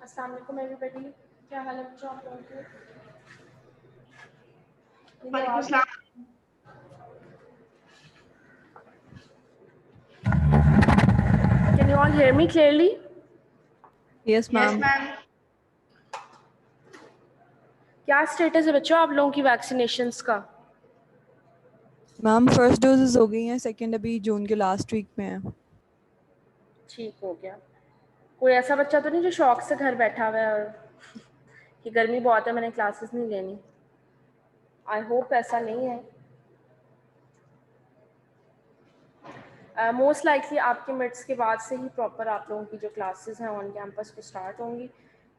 अस्सलाम वालेकुम एवरीबॉडी, क्या हाल है बच्चों आप लोगों के? मेरी वालेकुम आवाज़ सलाम। Can you all hear me clearly? Yes, yes ma'am. Ma'am. क्या स्टेटस है बच्चों आप लोगों की वैक्सीनेशंस का? मैम फर्स्ट डोजेस हो गई हैं, सेकंड अभी जून के लास्ट वीक में है। ठीक हो गया। कोई ऐसा बच्चा तो नहीं जो शौक से घर बैठा हुआ है और कि गर्मी बहुत है मैंने क्लासेस नहीं लेनी? आई होप ऐसा नहीं है। मोस्ट लाइकली आपके मिड्स के बाद से ही प्रॉपर आप लोगों की जो क्लासेस हैं ऑन कैंपस को स्टार्ट होंगी।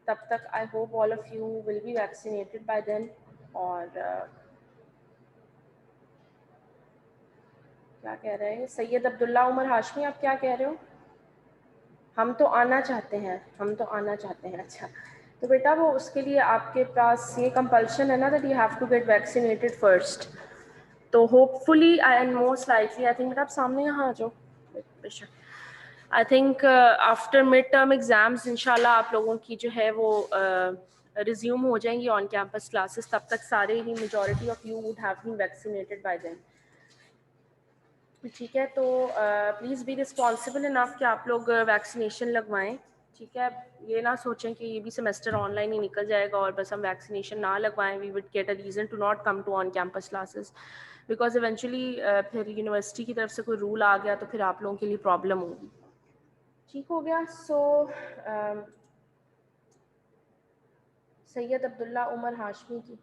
तब तक I hope all of you will be vaccinated by then. और क्या कह रहे हैं सैयद अब्दुल्ला उमर हाशमी, आप क्या कह रहे हो? हम तो आना चाहते हैं, हम तो आना चाहते हैं। अच्छा, तो बेटा वो उसके लिए आपके पास ये कंपल्शन है ना that you have to get vaccinated first. तो hopefully and most likely I think बेटा आप सामने यहाँ आ जाओ बेशक। I think after mid term exams इंशाल्लाह आप लोगों की जो है वो रिज्यूम हो जाएंगी ऑन कैंपस क्लासेस। तब तक सारे ही majority of you would have been vaccinated by then. ठीक है, तो प्लीज़ बी रिस्पॉन्सिबल इनफ कि आप लोग वैक्सीनेशन लगवाएं। ठीक है, ये ना सोचें कि ये भी सेमेस्टर ऑनलाइन ही निकल जाएगा और बस हम वैक्सीनेशन ना लगवाएं, we would get a reason to not come to on campus classes because eventually फिर यूनिवर्सिटी की तरफ से कोई रूल आ गया तो फिर आप लोगों के लिए प्रॉब्लम होगी। ठीक हो गया। सो सैयद अब्दुल्ला उमर हाशमी की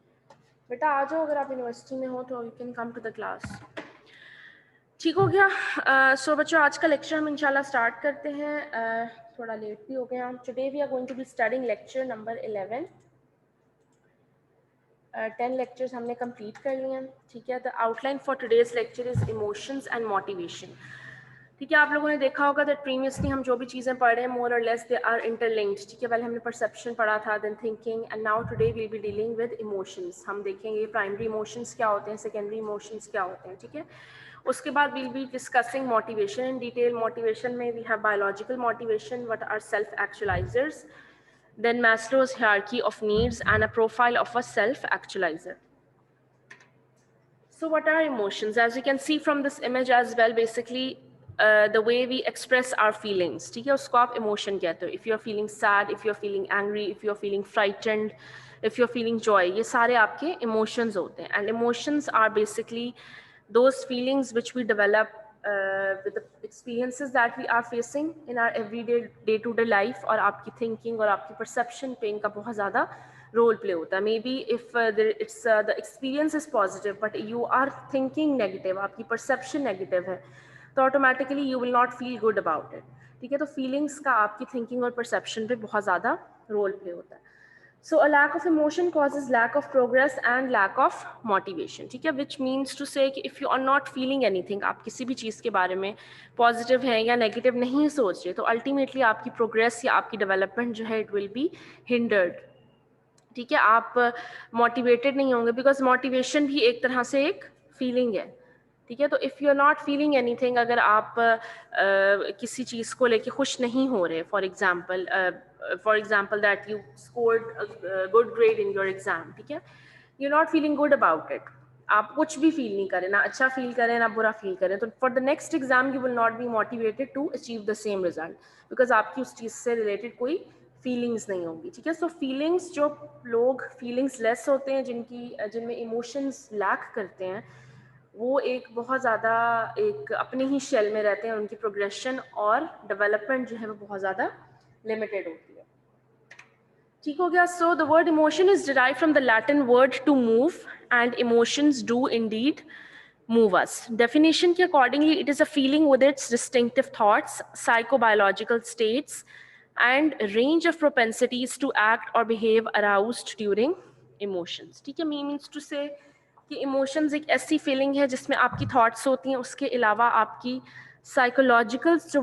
बेटा आ जाओ, अगर आप यूनिवर्सिटी में हो तो you can come to the class. ठीक हो गया। सो बच्चों आज का लेक्चर हम इंशाल्लाह स्टार्ट करते हैं। थोड़ा लेट भी हो गए हम। Today we are going to be studying lecture number 11। 10 lectures हमने कंप्लीट कर लिए हैं। ठीक है, the outline for today's lecture is emotions and motivation. ठीक है, आप लोगों ने देखा होगा दैट प्रीवियसली हम जो भी चीज़ें पढ़ रहे हैं मोर और लेस दे आर इंटरलिंक्ड। ठीक है, पहले हमने परसेप्शन पढ़ा था, then thinking, and now today we will be dealing with emotions. हम देखेंगे प्राइमरी इमोशंस क्या होते हैं, सेकेंडरी इमोशंस क्या होते हैं। ठीक है, उसके बाद we'll be discussing motivation in detail. Motivation में we have biological motivation, what are self actualisers, then Maslow's hierarchy of needs and a profile of a self-actualizer. So what are emotions? As you can see from this image as well, basically the way we express our feelings. ठीक है, उसको आप emotion कहते हो. If you're feeling sad, if you're feeling angry, if you're feeling frightened, if you're feeling joy, ये सारे आपके emotions होते हैं. And emotions are basically those feelings which we develop with the experiences that we are facing in our everyday day-to-day life, और आपकी thinking और आपकी perception पे इनका बहुत ज़्यादा रोल प्ले होता है. Maybe if it's the experience is positive but you are thinking negative, आपकी परसेप्शन नेगेटिव है, तो automatically you will not feel good about it. ठीक है, तो फीलिंग्स का आपकी थिंकिंग और परसेप्शन पे बहुत ज़्यादा रोल प्ले होता है. So a lack of emotion causes lack of progress and lack of motivation. ठीक है, विच मीन्स टू से कि if you are not feeling anything, आप किसी भी चीज़ के बारे में पॉजिटिव हैं या नेगेटिव नहीं सोच रहे, तो अल्टीमेटली आपकी प्रोग्रेस या आपकी डेवलपमेंट जो है इट विल बी हिंडर्ड. ठीक है, आप मोटिवेटेड नहीं होंगे बिकॉज मोटिवेशन भी एक तरह से एक फीलिंग है. ठीक है, तो if you are not feeling anything, अगर आप किसी चीज़ को लेके खुश नहीं हो रहे, for example that you scored good grade in your exam, ठीक है, you not feeling good about it, आप कुछ भी फील नहीं करें, ना अच्छा फील करें ना बुरा फील करें, तो for the next exam you will not be motivated to achieve the same result because आपकी उस चीज़ से रिलेटेड कोई फीलिंग्स नहीं होंगी. ठीक है, सो फीलिंग्स, जो लोग फीलिंग्स लेस होते हैं, जिनमें इमोशंस लैक करते हैं, वो एक बहुत ज़्यादा एक अपने ही शेल में रहते हैं, उनकी प्रोग्रेशन और डेवलपमेंट जो है वो बहुत ज़्यादा लिमिटेड होती है. ठीक हो गया. So the word emotion is derive from the Latin word to move and emotions do indeed move us. Definition के accordingly, it is a feeling with its distinctive thoughts, psychobiological states, and range of propensities to act or behave aroused during emotions. ठीक है, means to say कि emotions एक ऐसी feeling है जिसमें आपकी thoughts होती हैं, उसके अलावा आपकी psychological जो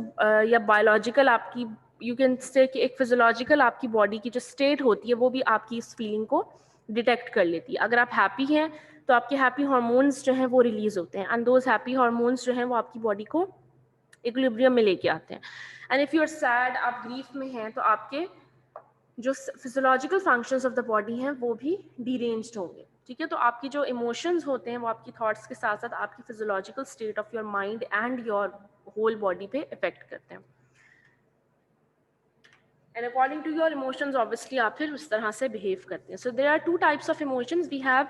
या biological आपकी you can say कि एक physiological आपकी body की जो state होती है वो भी आपकी इस feeling को डिटेक्ट कर लेती है. अगर आप हैप्पी हैं तो आपके हैप्पी हार्मोन्स जो हैं वो रिलीज होते हैं, एंड दोज हैप्पी हार्मोन्स जो हैं वो आपकी बॉडी को इक्विलिब्रियम में लेके आते हैं. And if you are sad, आप ग्रीफ में हैं, तो आपके जो physiological functions of the body हैं वो भी डीरेंज्ड होंगे, ठीक है। तो आपकी जो इमोशंस होते हैं वो आपकी थॉट्स के साथ साथ आपकी physiological state of your mind and your whole body पे इफेक्ट करते हैं। And according to your emotions obviously आप फिर उस तरह से बिहेव करते हैं। So there are two types of emotions, we have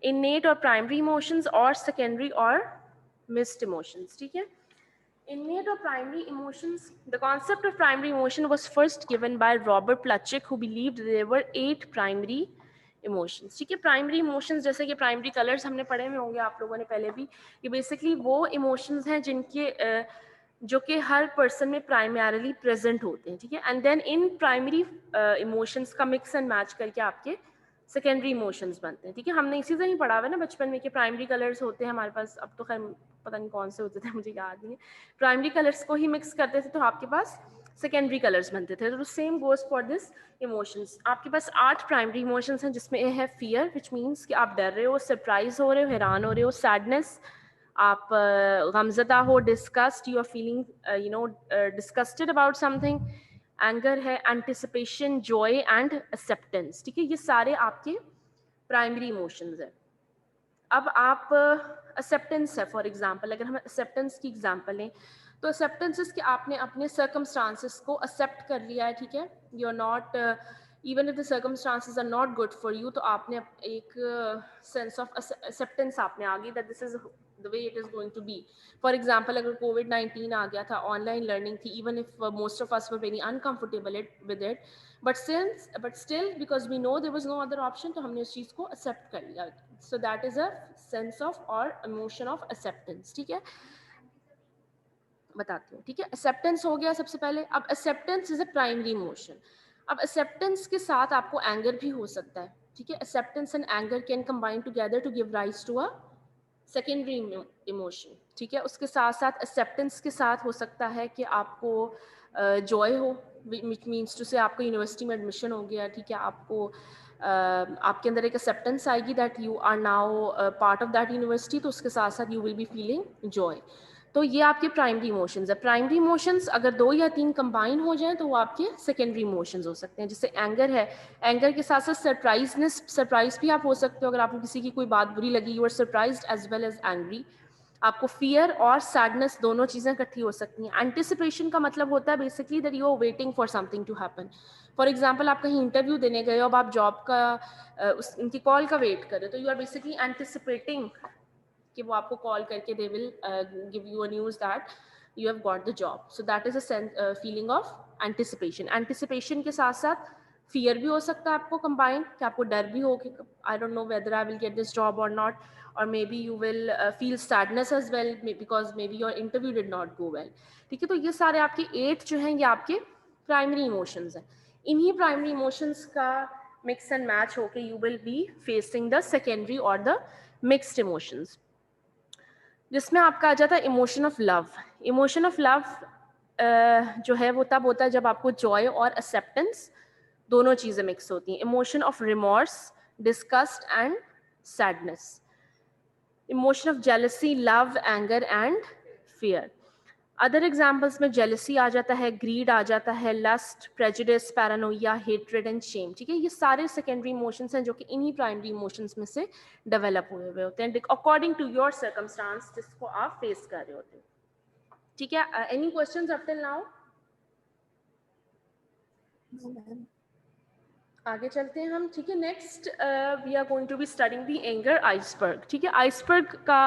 innate or primary emotions or secondary or mixed emotions, ठीक है। Innate or primary emotions, the concept of primary emotion was first given by Robert Plutchik, who believed there were 8 primary emotions, ठीक है। primary emotions जैसे कि primary colors हमने पढ़े हुए होंगे आप लोगों ने पहले भी, ये basically वो emotions हैं जिनके जो कि हर पर्सन में प्राइमरीली प्रेजेंट होते हैं, ठीक है। एंड देन इन प्राइमरी इमोशंस का मिक्स एंड मैच करके आपके सेकेंडरी इमोशंस बनते हैं, ठीक है। हमने इसी से ही पढ़ा हुआ है ना बचपन में कि प्राइमरी कलर्स होते हैं हमारे पास, अब तो खैर पता नहीं कौन से होते थे मुझे याद नहीं है, प्राइमरी कलर्स को ही मिक्स करते थे तो आपके पास सेकेंडरी कलर्स बनते थे। तो same goes for this emotions. आपके पास 8 प्राइमरी इमोशंस हैं जिसमें है फियर, विच मीन्स कि आप डर रहे हो, सरप्राइज हो रहे हो, हैरान हो रहे हो, सैडनेस, आप गमज़दा हो, disgust, you are feeling you know disgusted about something, anger है, एंटिसिपेशन, जॉय एंड एक्सेप्टेंस, ठीक है। ये सारे आपके प्राइमरी इमोशंस हैं। अब आप एक्सेप्टेंस है, फॉर एग्जांपल अगर हम एक्सेप्टेंस की एग्जांपल लें तो एक्सेप्टेंस कि आपने अपने सर्कमस्टांसेस को एक्सेप्ट कर लिया है, ठीक है। You are not, even if the circumstances are not good for you, तो आपने एक सेंस ऑफ एक्सेप्टेंस आपने आ गई that this is the way it is going to be. For example अगर कोविड-19 आ गया था, ऑनलाइन लर्निंग थी, even if most of us were very uncomfortable with it, but still because we know there was no other option, तो हमने उस चीज़ को एक्सेप्ट कर लिया। So that is a sense of और इमोशन ऑफ एक्सेप्टेंस, ठीक है। बताती हूँ, ठीक है। एक्सेप्टेंस हो गया सबसे पहले। अब acceptance is a primary emotion. अब एक्सेप्टेंस के साथ आपको एंगर भी हो सकता है, ठीक है। Acceptance and anger can combine together to give rise to a secondary emotion, ठीक है। उसके साथ साथ एक्सेप्टेंस के साथ हो सकता है कि आपको जॉय हो, विच मीन्स टू से आपको यूनिवर्सिटी में एडमिशन हो गया, ठीक है। आपको आपके अंदर एक एक्सेप्टेंस आएगी that you are now part of that university, तो उसके साथ साथ you will be feeling joy. तो ये आपके प्राइमरी इमोशंस है। प्राइमरी इमोशंस अगर 2 या 3 कंबाइन हो जाएं तो वो आपके सेकेंडरी इमोशंस हो सकते हैं। जैसे एंगर है, एंगर के साथ साथ सरप्राइज भी आप हो सकते हो। अगर आपको किसी की कोई बात बुरी लगी, you are surprised as well as angry. आपको फियर और सैडनेस दोनों चीज़ें इकट्ठी हो सकती हैं। एंटिसिपेशन का मतलब होता है basically that you are waiting for something to happen. For example आप कहीं इंटरव्यू देने गए हो, अब आप जॉब का उनकी कॉल का वेट कर रहे हो, तो यू आर बेसिकली एंटिसिपेटिंग कि वो आपको कॉल करके they will give you a news that you have got the job. So that is a feeling of anticipation. Anticipation के साथ साथ फियर भी हो सकता है आपको कंबाइन, कि आपको डर भी हो कि I don't know whether I will get this job और नॉट, और maybe you will feel sadness as well because maybe your interview did not go well, ठीक है। तो ये सारे आपके 8 जो हैं ये आपके प्राइमरी इमोशंस हैं। इन्हीं प्राइमरी इमोशंस का मिक्स एंड मैच होके you will be facing the secondary और द मिक्स्ड इमोशंस, जिसमें आपका आ जाता है emotion of love. Emotion of love जो है वो तब होता है जब आपको जॉय और एक्सेप्टेंस दोनों चीज़ें मिक्स होती हैं। Emotion of remorse, disgust and sadness. Emotion of jealousy, love, anger and fear. Other examples में जेलसी आ जाता है, ग्रीड आ जाता है, lust, prejudice, paranoia, hatred and shame, ठीक है। ये सारे सेकेंडरी इमोशंस हैं जो कि इन्हीं प्राइमरी इमोशंस में से डेवलप हुए हुए होते हैं अकॉर्डिंग टू योर सर्कमस्टांस जिसको आप फेस कर रहे होते हैं, ठीक है। Any questions up till now? आगे चलते हैं हम, ठीक है। Next we are going to be studying the anger iceberg, ठीक है। आइसबर्ग का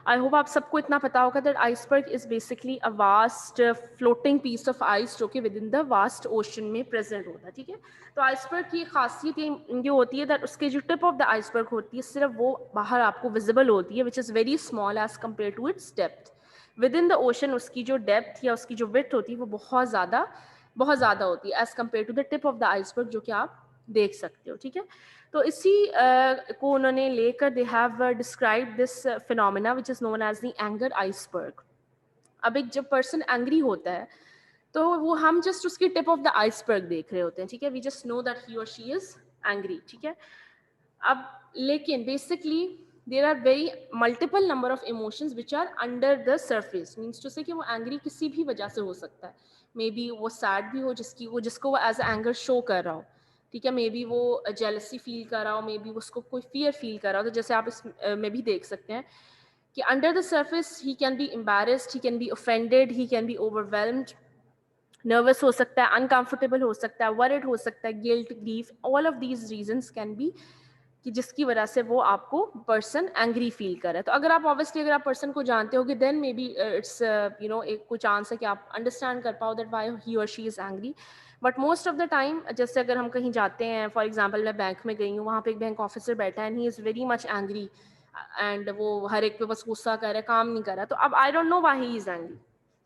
आई होप आप सबको इतना पता होगा that iceberg is basically a vast floating piece of ice जो कि within the vast ocean में प्रेजेंट होता है, ठीक है। तो आइसबर्ग की खासियत ये होती है दैट उसके जो टिप ऑफ द आइसबर्ग होती है सिर्फ वो बाहर आपको विजिबल होती है, which is very small as compare to its depth. Within the ocean उसकी जो डेप्थ या उसकी जो विड्थ होती है वो बहुत ज़्यादा होती है as compare to the tip of the iceberg जो कि आप देख सकते हो, ठीक है। तो इसी को उन्होंने लेकर they have describe this phenomena which is known as the anger iceberg. अब एक जब पर्सन एंग्री होता है तो वो हम जस्ट उसकी टिप ऑफ द आइसबर्ग देख रहे होते हैं, ठीक है। We just know that he और शी इज एंग्री, ठीक है। अब लेकिन basically there are very multiple number of emotions which are under the surface, means to say that वो एंग्री किसी भी वजह से हो सकता है। मे बी वो सैड भी हो जिसको वो एज एंगर शो कर रहा हो, ठीक है, मे बी वो जेलसी फील कर रहा हो, मे बी उसको कोई फियर फील कर रहा हो। तो जैसे आप इस में भी देख सकते हैं कि under the surface he can be embarrassed, he can be offended, he can be overwhelmed, nervous हो सकता है, अनकंफर्टेबल हो सकता है, वरिड हो सकता है, guilt, grief, all of these reasons can be कि जिसकी वजह से वो आपको पर्सन एंग्री फील कर रहा है। तो अगर आप ऑब्वियसली अगर आप पर्सन को जानते हो कि then maybe it's you know एक कुछ चांस है कि आप अंडरस्टैंड कर पाओ दैट व्हाई ही और she is angry. But most of the time जैसे अगर हम कहीं जाते हैं, फॉर एग्जांपल मैं बैंक में गई हूँ, वहाँ पे एक बैंक ऑफिसर बैठा है and he is very much angry and वो हर एक पे बस गुस्सा कर रहा है, काम नहीं कर रहा, तो अब आई don't know why he is angry,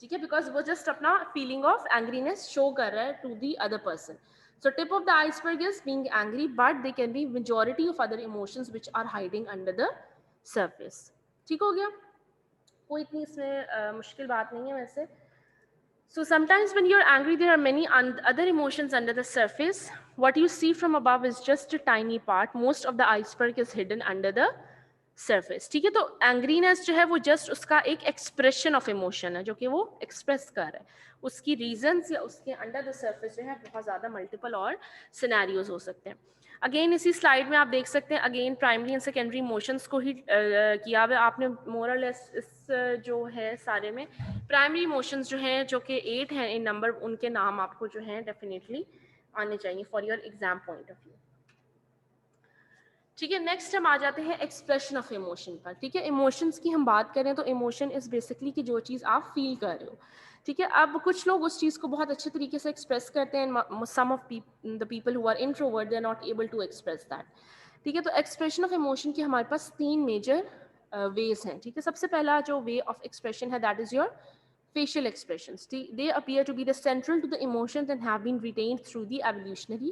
ठीक है, बिकॉज वो जस्ट अपना फीलिंग ऑफ एंग्रीनेस शो कर रहा है to the other person. So tip of the iceberg is being angry, but they can be majority of other emotions which are hiding under the surface. ठीक हो गया, कोई इतनी इसमें मुश्किल बात नहीं है वैसे. So sometimes when you're angry, there are many other emotions under the surface. What you see from above is just a tiny part. Most of the iceberg is hidden under the surface. ठीक है, तो angriness जो है वो just उसका एक expression of emotion है जो कि वो एक्सप्रेस कर रहा है. उसकी रीजंस या उसके अंडर द सर्फेस जो है बहुत ज़्यादा मल्टीपल और सिनेरियोज हो सकते हैं. अगेन इसी स्लाइड में आप देख सकते हैं, again primary and secondary emotions को ही किया हुआ आपने मोर और लेस. इस जो है सारे में प्राइमरी इमोशंस जो हैं जो कि 8 हैं इन नंबर, उनके नाम आपको जो हैं डेफिनेटली आने चाहिए for your exam point of view. ठीक है, नेक्स्ट हम आ जाते हैं एक्सप्रेशन ऑफ इमोशन पर. ठीक है, इमोशंस की हम बात करें तो इमोशन इज बेसिकली कि जो चीज़ आप फील कर रहे हो. ठीक है, अब कुछ लोग उस चीज़ को बहुत अच्छे तरीके से एक्सप्रेस करते हैं. Some of the people who are introvert they are not able to express that. ठीक है, तो एक्सप्रेशन ऑफ इमोशन की हमारे पास 3 मेजर वेज हैं. ठीक है, सबसे पहला जो वे ऑफ एक्सप्रेशन है that is your facial expressions. They appear to be the central to the emotions and have been retained through the evolutionary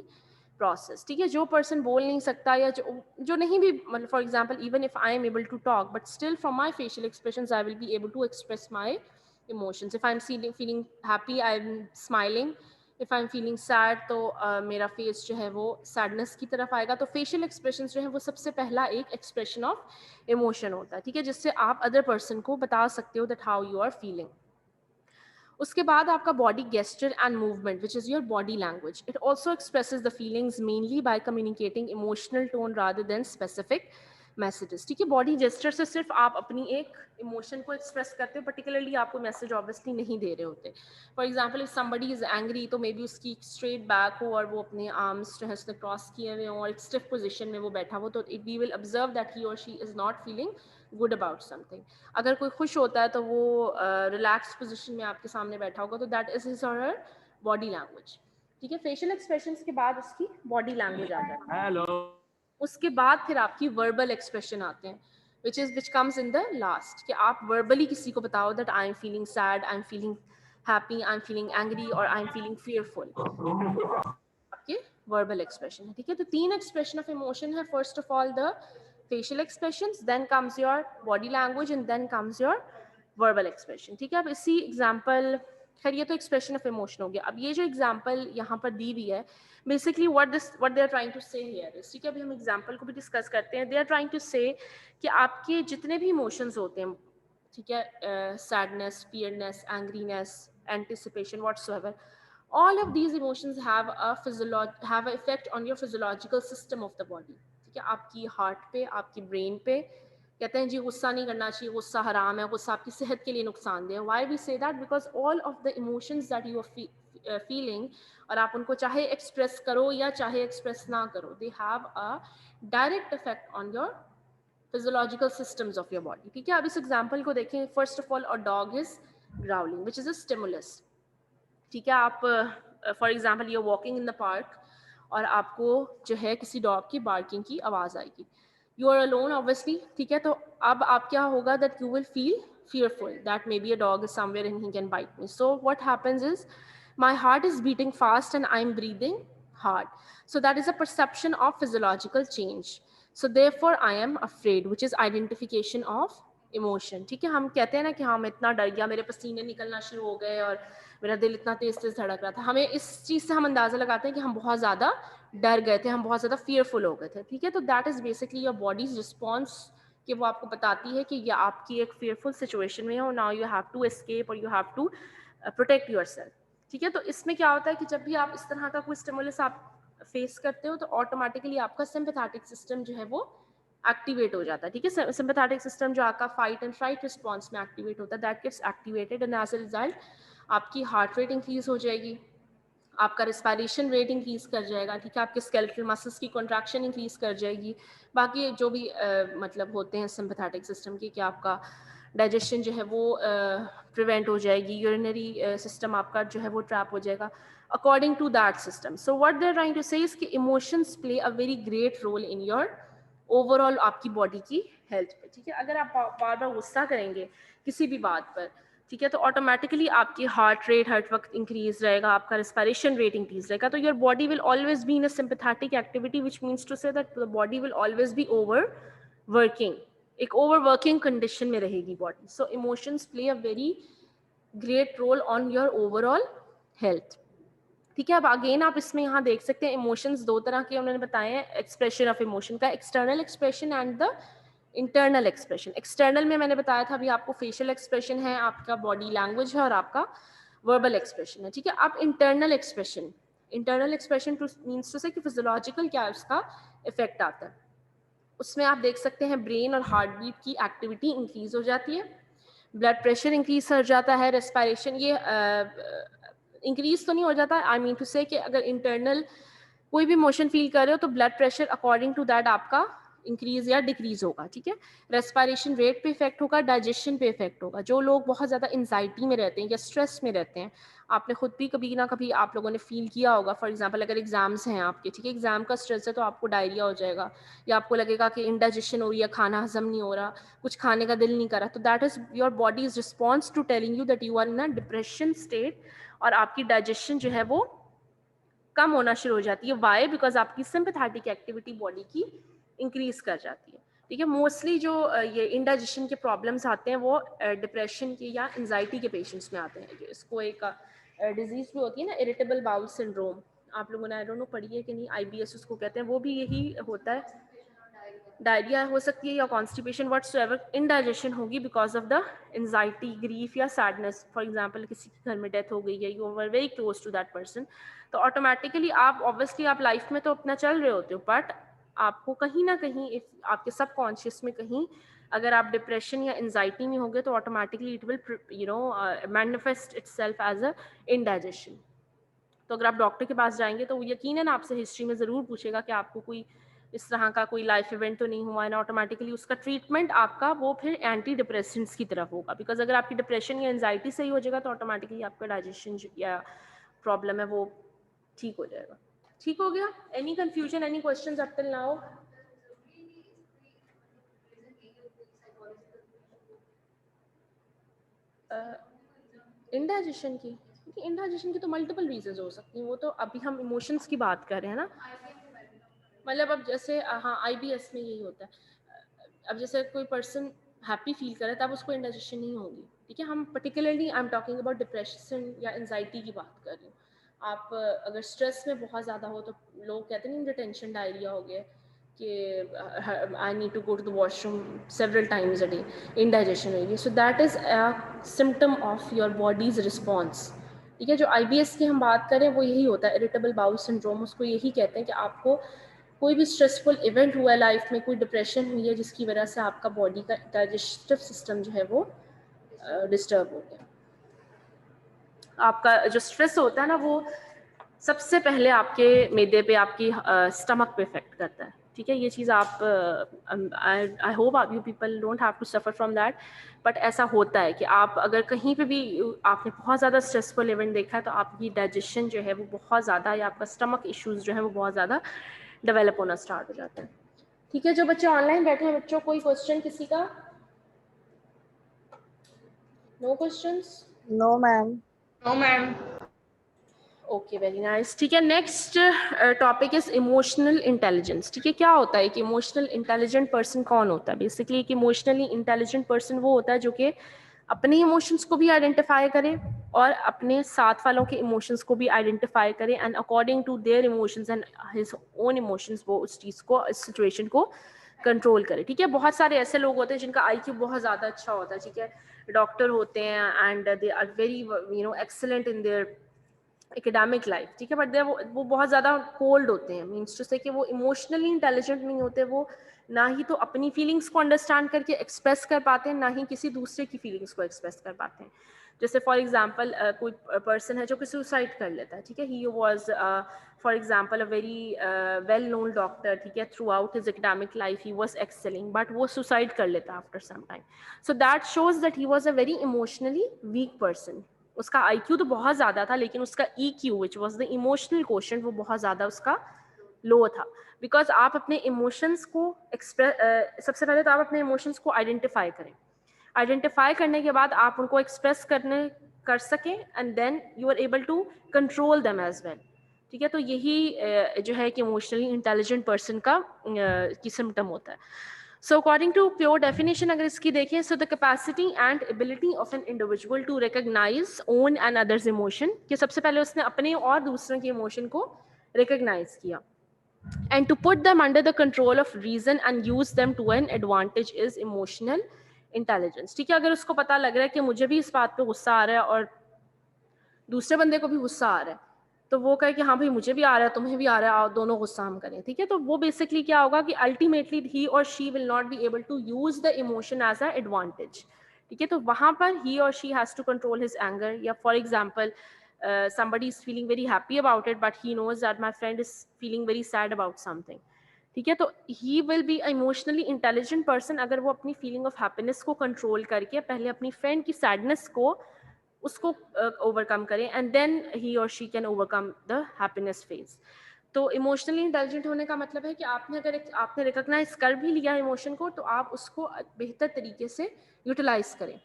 process. ठीक है, जो पर्सन बोल नहीं सकता या जो नहीं भी, मतलब for example even if I am able to talk but still from my facial expressions I will be able to express my emotions. If I am feeling happy I am smiling, if I am feeling sad तो मेरा face जो है वो sadness की तरफ आएगा. तो facial expressions जो है वो सबसे पहला एक एक्सप्रेशन ऑफ इमोशन होता है. ठीक है, जिससे आप अदर पर्सन को बता सकते हो that how you are feeling. उसके बाद आपका body gesture and movement which is your body language. It also expresses the feelings mainly by communicating emotional tone rather than specific messages. ठीक है, बॉडी जेस्चर से सिर्फ आप अपनी एक इमोशन को एक्सप्रेस करते हो, पर्टिकुलरली आपको मैसेज ऑब्वियसली नहीं दे रहे होते. For example if somebody is angry तो मे बी उसकी स्ट्रेट बैक हो और वो अपने आर्म्स जो है उसने क्रॉस किए हुए हों और एक स्टिफ पोजिशन में वो बैठा हो, तो it we will observe that he और she is not feeling good about something. अगर कोई खुश होता है तो वो रिलैक्स पोजीशन में आपके सामने बैठा होगा, तो दैट इज हिज और हर बॉडी लैंग्वेज. ठीक है, फेशियल एक्सप्रेशंस के बाद उसकी बॉडी लैंग्वेज आ जाती है. हेलो, उसके बाद फिर आपकी वर्बल एक्सप्रेशन आते हैं which comes in the last, कि आप वर्बली किसी को बताओ that I am feeling sad, I am feeling happy, I am feeling angry और I am feeling fearful. आपके वर्बल एक्सप्रेशन है. ठीक है, तो 3 एक्सप्रेशन ऑफ इमोशन है. First of all the facial expressions, then comes your body language and then comes your verbal expression. ठीक है, अब इसी एग्जाम्पल, खैर ये तो एक्सप्रेशन ऑफ इमोशन हो गया. अब ये जो एग्जाम्पल यहाँ पर दी हुई है basically what they are trying to say here is. ठीक है, अभी हम एग्जाम्पल को भी डिस्कस करते हैं. They are trying to say कि आपके जितने भी इमोशंस होते हैं, ठीक है, sadness, fearness, angriness, anticipation, whatsoever, all of these emotions have an effect on your physiological system of the body. ठीक है, आपकी हार्ट पे, आपकी ब्रेन पे. कहते हैं जी गुस्सा नहीं करना चाहिए, गुस्सा हराम है, गुस्सा आपकी सेहत के लिए नुकसानदेह है. Why we say that? Because all of the emotions that you are feeling, और आप उनको चाहे एक्सप्रेस करो या चाहे एक्सप्रेस ना करो, they have a direct effect on your physiological systems of your body. ठीक है, अब इस एग्जाम्पल को देखें. First of all a dog is growling which is a stimulus. ठीक है, आप for example you are walking in the park और आपको जो है किसी डॉग की बार्किंग की आवाज़ आएगी. You are alone obviously. ठीक है, तो अब आप क्या होगा that you will feel fearful that maybe a dog is somewhere and he can bite me. So what happens is my heart is beating fast and I'm breathing hard. So that is a perception of physiological change. So therefore I am afraid, which is identification of emotion. ठीक है, हम कहते हैं ना कि हाँ मैं इतना डर गया, मेरे पसीने निकलना शुरू हो गए और मेरा दिल इतना तेज तेज धड़क रहा था. हमें इस चीज़ से हम अंदाज़ा लगाते हैं कि हम बहुत ज़्यादा डर गए थे, हम बहुत ज़्यादा फियरफुल हो गए थे. ठीक है, तो that is basically your body's response, कि वो आपको बताती है कि ये आपकी एक फियरफुल सिचुएशन में हो. Now you have to escape और you have to protect yourself. ठीक है, तो इसमें क्या होता है कि जब भी आप इस तरह का कोई स्टिमुलस आप फेस करते हो तो ऑटोमेटिकली आपका सिंपैथेटिक सिस्टम जो है वो एक्टिवेट हो जाता है, ठीक है। सिंपैथेटिक सिस्टम जो आपका फाइट एंड फ्लाइट रिस्पॉन्स में एक्टिवेट होता है, that gets activated and as a result आपकी हार्ट रेट इंक्रीज हो जाएगी, आपका रेस्पिरेशन रेट इंक्रीज कर जाएगा, ठीक है, आपके स्केलेटल मसल्स की कॉन्ट्रैक्शन इंक्रीज कर जाएगी, बाकी जो भी मतलब होते हैं सिंपैथेटिक सिस्टम की, कि आपका डाइजेशन जो है वो प्रिवेंट हो जाएगी, यूरिनरी सिस्टम आपका जो है वो ट्रैप हो जाएगा according to that system. So what they are trying to say is कि emotions play a very great role in your overall आपकी बॉडी की हेल्थ पे, ठीक है। अगर आप बार बार गुस्सा करेंगे किसी भी बात पर, ठीक है, तो ऑटोमेटिकली आपकी हार्ट रेट हर वक्त इंक्रीज रहेगा, आपका रेस्पिरेशन रेट इंक्रीज रहेगा, तो your body will always be in a sympathetic activity, which means to say that the body will always be over working, एक ओवर वर्किंग कंडीशन में रहेगी body. So emotions play a very great role on your overall health, ठीक है। अब again आप इसमें यहाँ देख सकते हैं इमोशंस दो तरह के उन्होंने बताए हैं एक्सप्रेशन ऑफ इमोशन का, external expression and the internal expression. External में मैंने बताया था अभी आपको फेशियल एक्सप्रेशन है, आपका बॉडी लैंग्वेज है और आपका वर्बल एक्सप्रेशन है, ठीक है। अब internal expression, internal expression to means to say कि फिजियोलॉजिकल क्या उसका इफेक्ट आता है, उसमें आप देख सकते हैं ब्रेन और हार्ट बीट की एक्टिविटी इंक्रीज हो जाती है, ब्लड प्रेशर इंक्रीज हो जाता है, रेस्पिरेशन ये इंक्रीज तो नहीं हो जाता, आई मीन टू से कि अगर इंटरनल कोई भी मोशन फील कर रहे हो तो blood pressure according to that आपका इंक्रीज या डिक्रीज होगा, ठीक है। रेस्पिरेशन रेट पे इफेक्ट होगा, डाइजेशन पे इफेक्ट होगा। जो लोग बहुत ज़्यादा एंजाइटी में रहते हैं या स्ट्रेस में रहते हैं, आपने खुद भी कभी ना कभी आप लोगों ने फील किया होगा, फॉर एग्जांपल अगर एग्जाम्स हैं आपके, ठीक है, एग्जाम का स्ट्रेस है तो आपको डायरिया हो जाएगा या आपको लगेगा कि इंडाइजेशन हो रही है, खाना हजम नहीं हो रहा, कुछ खाने का दिल नहीं कर रहा, तो that is your body is response to telling you that you are in a depression state, और आपकी डाइजेशन जो है वो कम होना शुरू हो जाती है। वाई? बिकॉज आपकी सिंपैथेटिक एक्टिविटी बॉडी की इंक्रीज कर जाती है, ठीक है। मोस्टली जो ये इंडाइजेशन के प्रॉब्लम्स आते हैं वो डिप्रेशन के या एंजाइटी के पेशेंट्स में आते हैं। इसको एक डिजीज भी होती है ना, इरिटेबल बाउल सिंड्रोम, आप लोगों ने आई डोंट नो पढ़ी है कि नहीं, IBS उसको कहते हैं, वो भी यही होता है, डायरिया हो सकती है या कॉन्स्टिपेशन व्हाटसोएवर, इनडाइजेशन होगी because of the anxiety, grief या सैडनेस। फॉर एग्जांपल किसी के घर में डेथ हो गई है, you were very close to that person, तो ऑटोमेटिकली आप ऑब्वियसली आप लाइफ में तो अपना चल रहे होते हो, बट आपको कहीं ना कहीं आपके सबकॉन्शियस में कहीं अगर आप डिप्रेशन या एंजाइटी में होंगे तो automatically it will you know manifest itself as a indigestion. तो अगर आप डॉक्टर के पास जाएंगे तो यकीनन आपसे हिस्ट्री में ज़रूर पूछेगा कि आपको कोई इस तरह का कोई लाइफ इवेंट तो नहीं हुआ है ना, ऑटोमेटिकली उसका ट्रीटमेंट आपका वो फिर एंटी डिप्रेसेंट्स की तरफ होगा, बिकॉज अगर आपकी डिप्रेशन या एंजाइटी सही हो जाएगा तो ऑटोमेटिकली आपका डाइजेशन या प्रॉब्लम है वो ठीक हो जाएगा। ठीक हो गया? Any confusion, any questions up till now? Indigestion की, इंडाइजेशन की तो मल्टीपल रीजंस हो सकती हैं, वो तो अभी हम इमोशंस की बात कर रहे हैं ना, मतलब अब जैसे हाँ IBS में यही होता है, अब जैसे कोई पर्सन हैप्पी फील करे तब उसको इंडाइजेशन नहीं होगी, ठीक है। हम particularly I am talking about depression या एंजाइटी की बात कर रही हूँ। आप अगर स्ट्रेस में बहुत ज़्यादा हो तो लोग कहते नहीं मुझे टेंशन डायरिया हो गया कि I need to go to the washroom several times a day, indigestion होगी, so that is a symptom of your body's response, ठीक है। जो IBS की हम बात करें वो यही होता है, इरिटेबल बाउल सिंड्रोम, उसको यही कहते हैं कि आपको कोई भी स्ट्रेसफुल इवेंट हुआ है लाइफ में, कोई डिप्रेशन हुई है जिसकी वजह से आपका बॉडी का डाइजेस्टिव सिस्टम जो है वो डिस्टर्ब हो गया। आपका जो स्ट्रेस होता है ना वो सबसे पहले आपके मैदे पे, आपकी स्टमक पे इफेक्ट करता है, ठीक है। ये चीज़ आप आई होप आप you people don't have to suffer from that, but ऐसा होता है कि आप अगर कहीं पे भी आपने बहुत ज़्यादा स्ट्रेसफुल इवेंट देखा है तो आपकी डाइजेशन जो है वो बहुत ज़्यादा, या आपका स्टमक इश्यूज जो है वो बहुत ज़्यादा डेवलप होना स्टार्ट हो जाता है, ठीक है। जो बच्चे ऑनलाइन बैठे हैं बच्चों, कोई क्वेश्चन किसी का? No questions? No ma'am. No ma'am. Okay, very nice, ठीक है। Next topic is emotional intelligence, ठीक है। क्या होता है कि इमोशनल इंटेलिजेंट पर्सन कौन होता है? बेसिकली एक इमोशनली इंटेलिजेंट पर्सन वो होता है जो कि अपने इमोशंस को भी आइडेंटिफाई करे और अपने साथ वालों के इमोशंस को भी आइडेंटिफाई करे, and according to their emotions and his own emotions वो उस चीज़ को, इस सिचुएशन को कंट्रोल करे, ठीक है। बहुत सारे ऐसे लोग होते हैं जिनका IQ बहुत ज़्यादा अच्छा होता है, ठीक है, डॉक्टर होते हैं and they are very excellent in their academic life, ठीक है, बट वो बहुत ज़्यादा कोल्ड होते हैं, मीन्स टू से कि वो इमोशनली इंटेलिजेंट नहीं होते, वो ना ही तो अपनी फीलिंग्स को अंडरस्टैंड करके एक्सप्रेस कर पाते हैं, ना ही किसी दूसरे की फीलिंग्स को एक्सप्रेस कर पाते हैं. जैसे फॉर एग्जांपल कोई पर्सन है जो कि सुसाइड कर लेता है, ठीक है, he was for example a very well known doctor, ठीक है, throughout his academic life he was excelling, but वो सुसाइड कर लेता है after some time. So that shows that he was a very emotionally weak person. उसका IQ तो बहुत ज़्यादा था, लेकिन उसका EQ which was the emotional question वो बहुत ज़्यादा उसका लो था. बिकॉज आप अपने इमोशंस को सबसे पहले तो आप अपने इमोशंस को आइडेंटिफाई करें. आइडेंटिफाई करने के बाद आप उनको एक्सप्रेस कर सकें, and then you are able to control them as well. ठीक है, तो यही जो है कि इमोशनली इंटेलिजेंट पर्सन का की सिम्टम होता है. So according to pure definition अगर इसकी देखें, so the capacity and ability of an individual to recognize own and others emotion, कि सबसे पहले उसने अपने और दूसरों के emotion को recognize किया, and to put them under the control of reason and use them to an advantage is emotional intelligence. ठीक है, अगर उसको पता लग रहा है कि मुझे भी इस बात पे गुस्सा आ रहा है और दूसरे बंदे को भी गुस्सा आ रहा है, तो वो कहे कि हाँ भाई मुझे भी आ रहा है, तुम्हें भी आ रहा है, आओ दोनों गुस्सा हम करें. ठीक है, तो वो बेसिकली क्या होगा कि अल्टीमेटली ही और she will not be able to use the emotion as a advantage. ठीक है, तो वहां पर ही और she has to control his anger. या for example somebody is feeling very happy about it, but he knows that my friend is feeling very sad about something. ठीक है, तो he will be emotionally intelligent person अगर वो अपनी feeling of happiness को control करके पहले अपनी फ्रेंड की सैडनेस को उसको ओवरकम करें, एंड देन ही और she can overcome the happiness phase. तो इमोशनली इंटेलिजेंट होने का मतलब है कि आपने रिकॉग्नाइज कर भी लिया इमोशन को, तो आप उसको बेहतर तरीके से यूटिलाइज करें.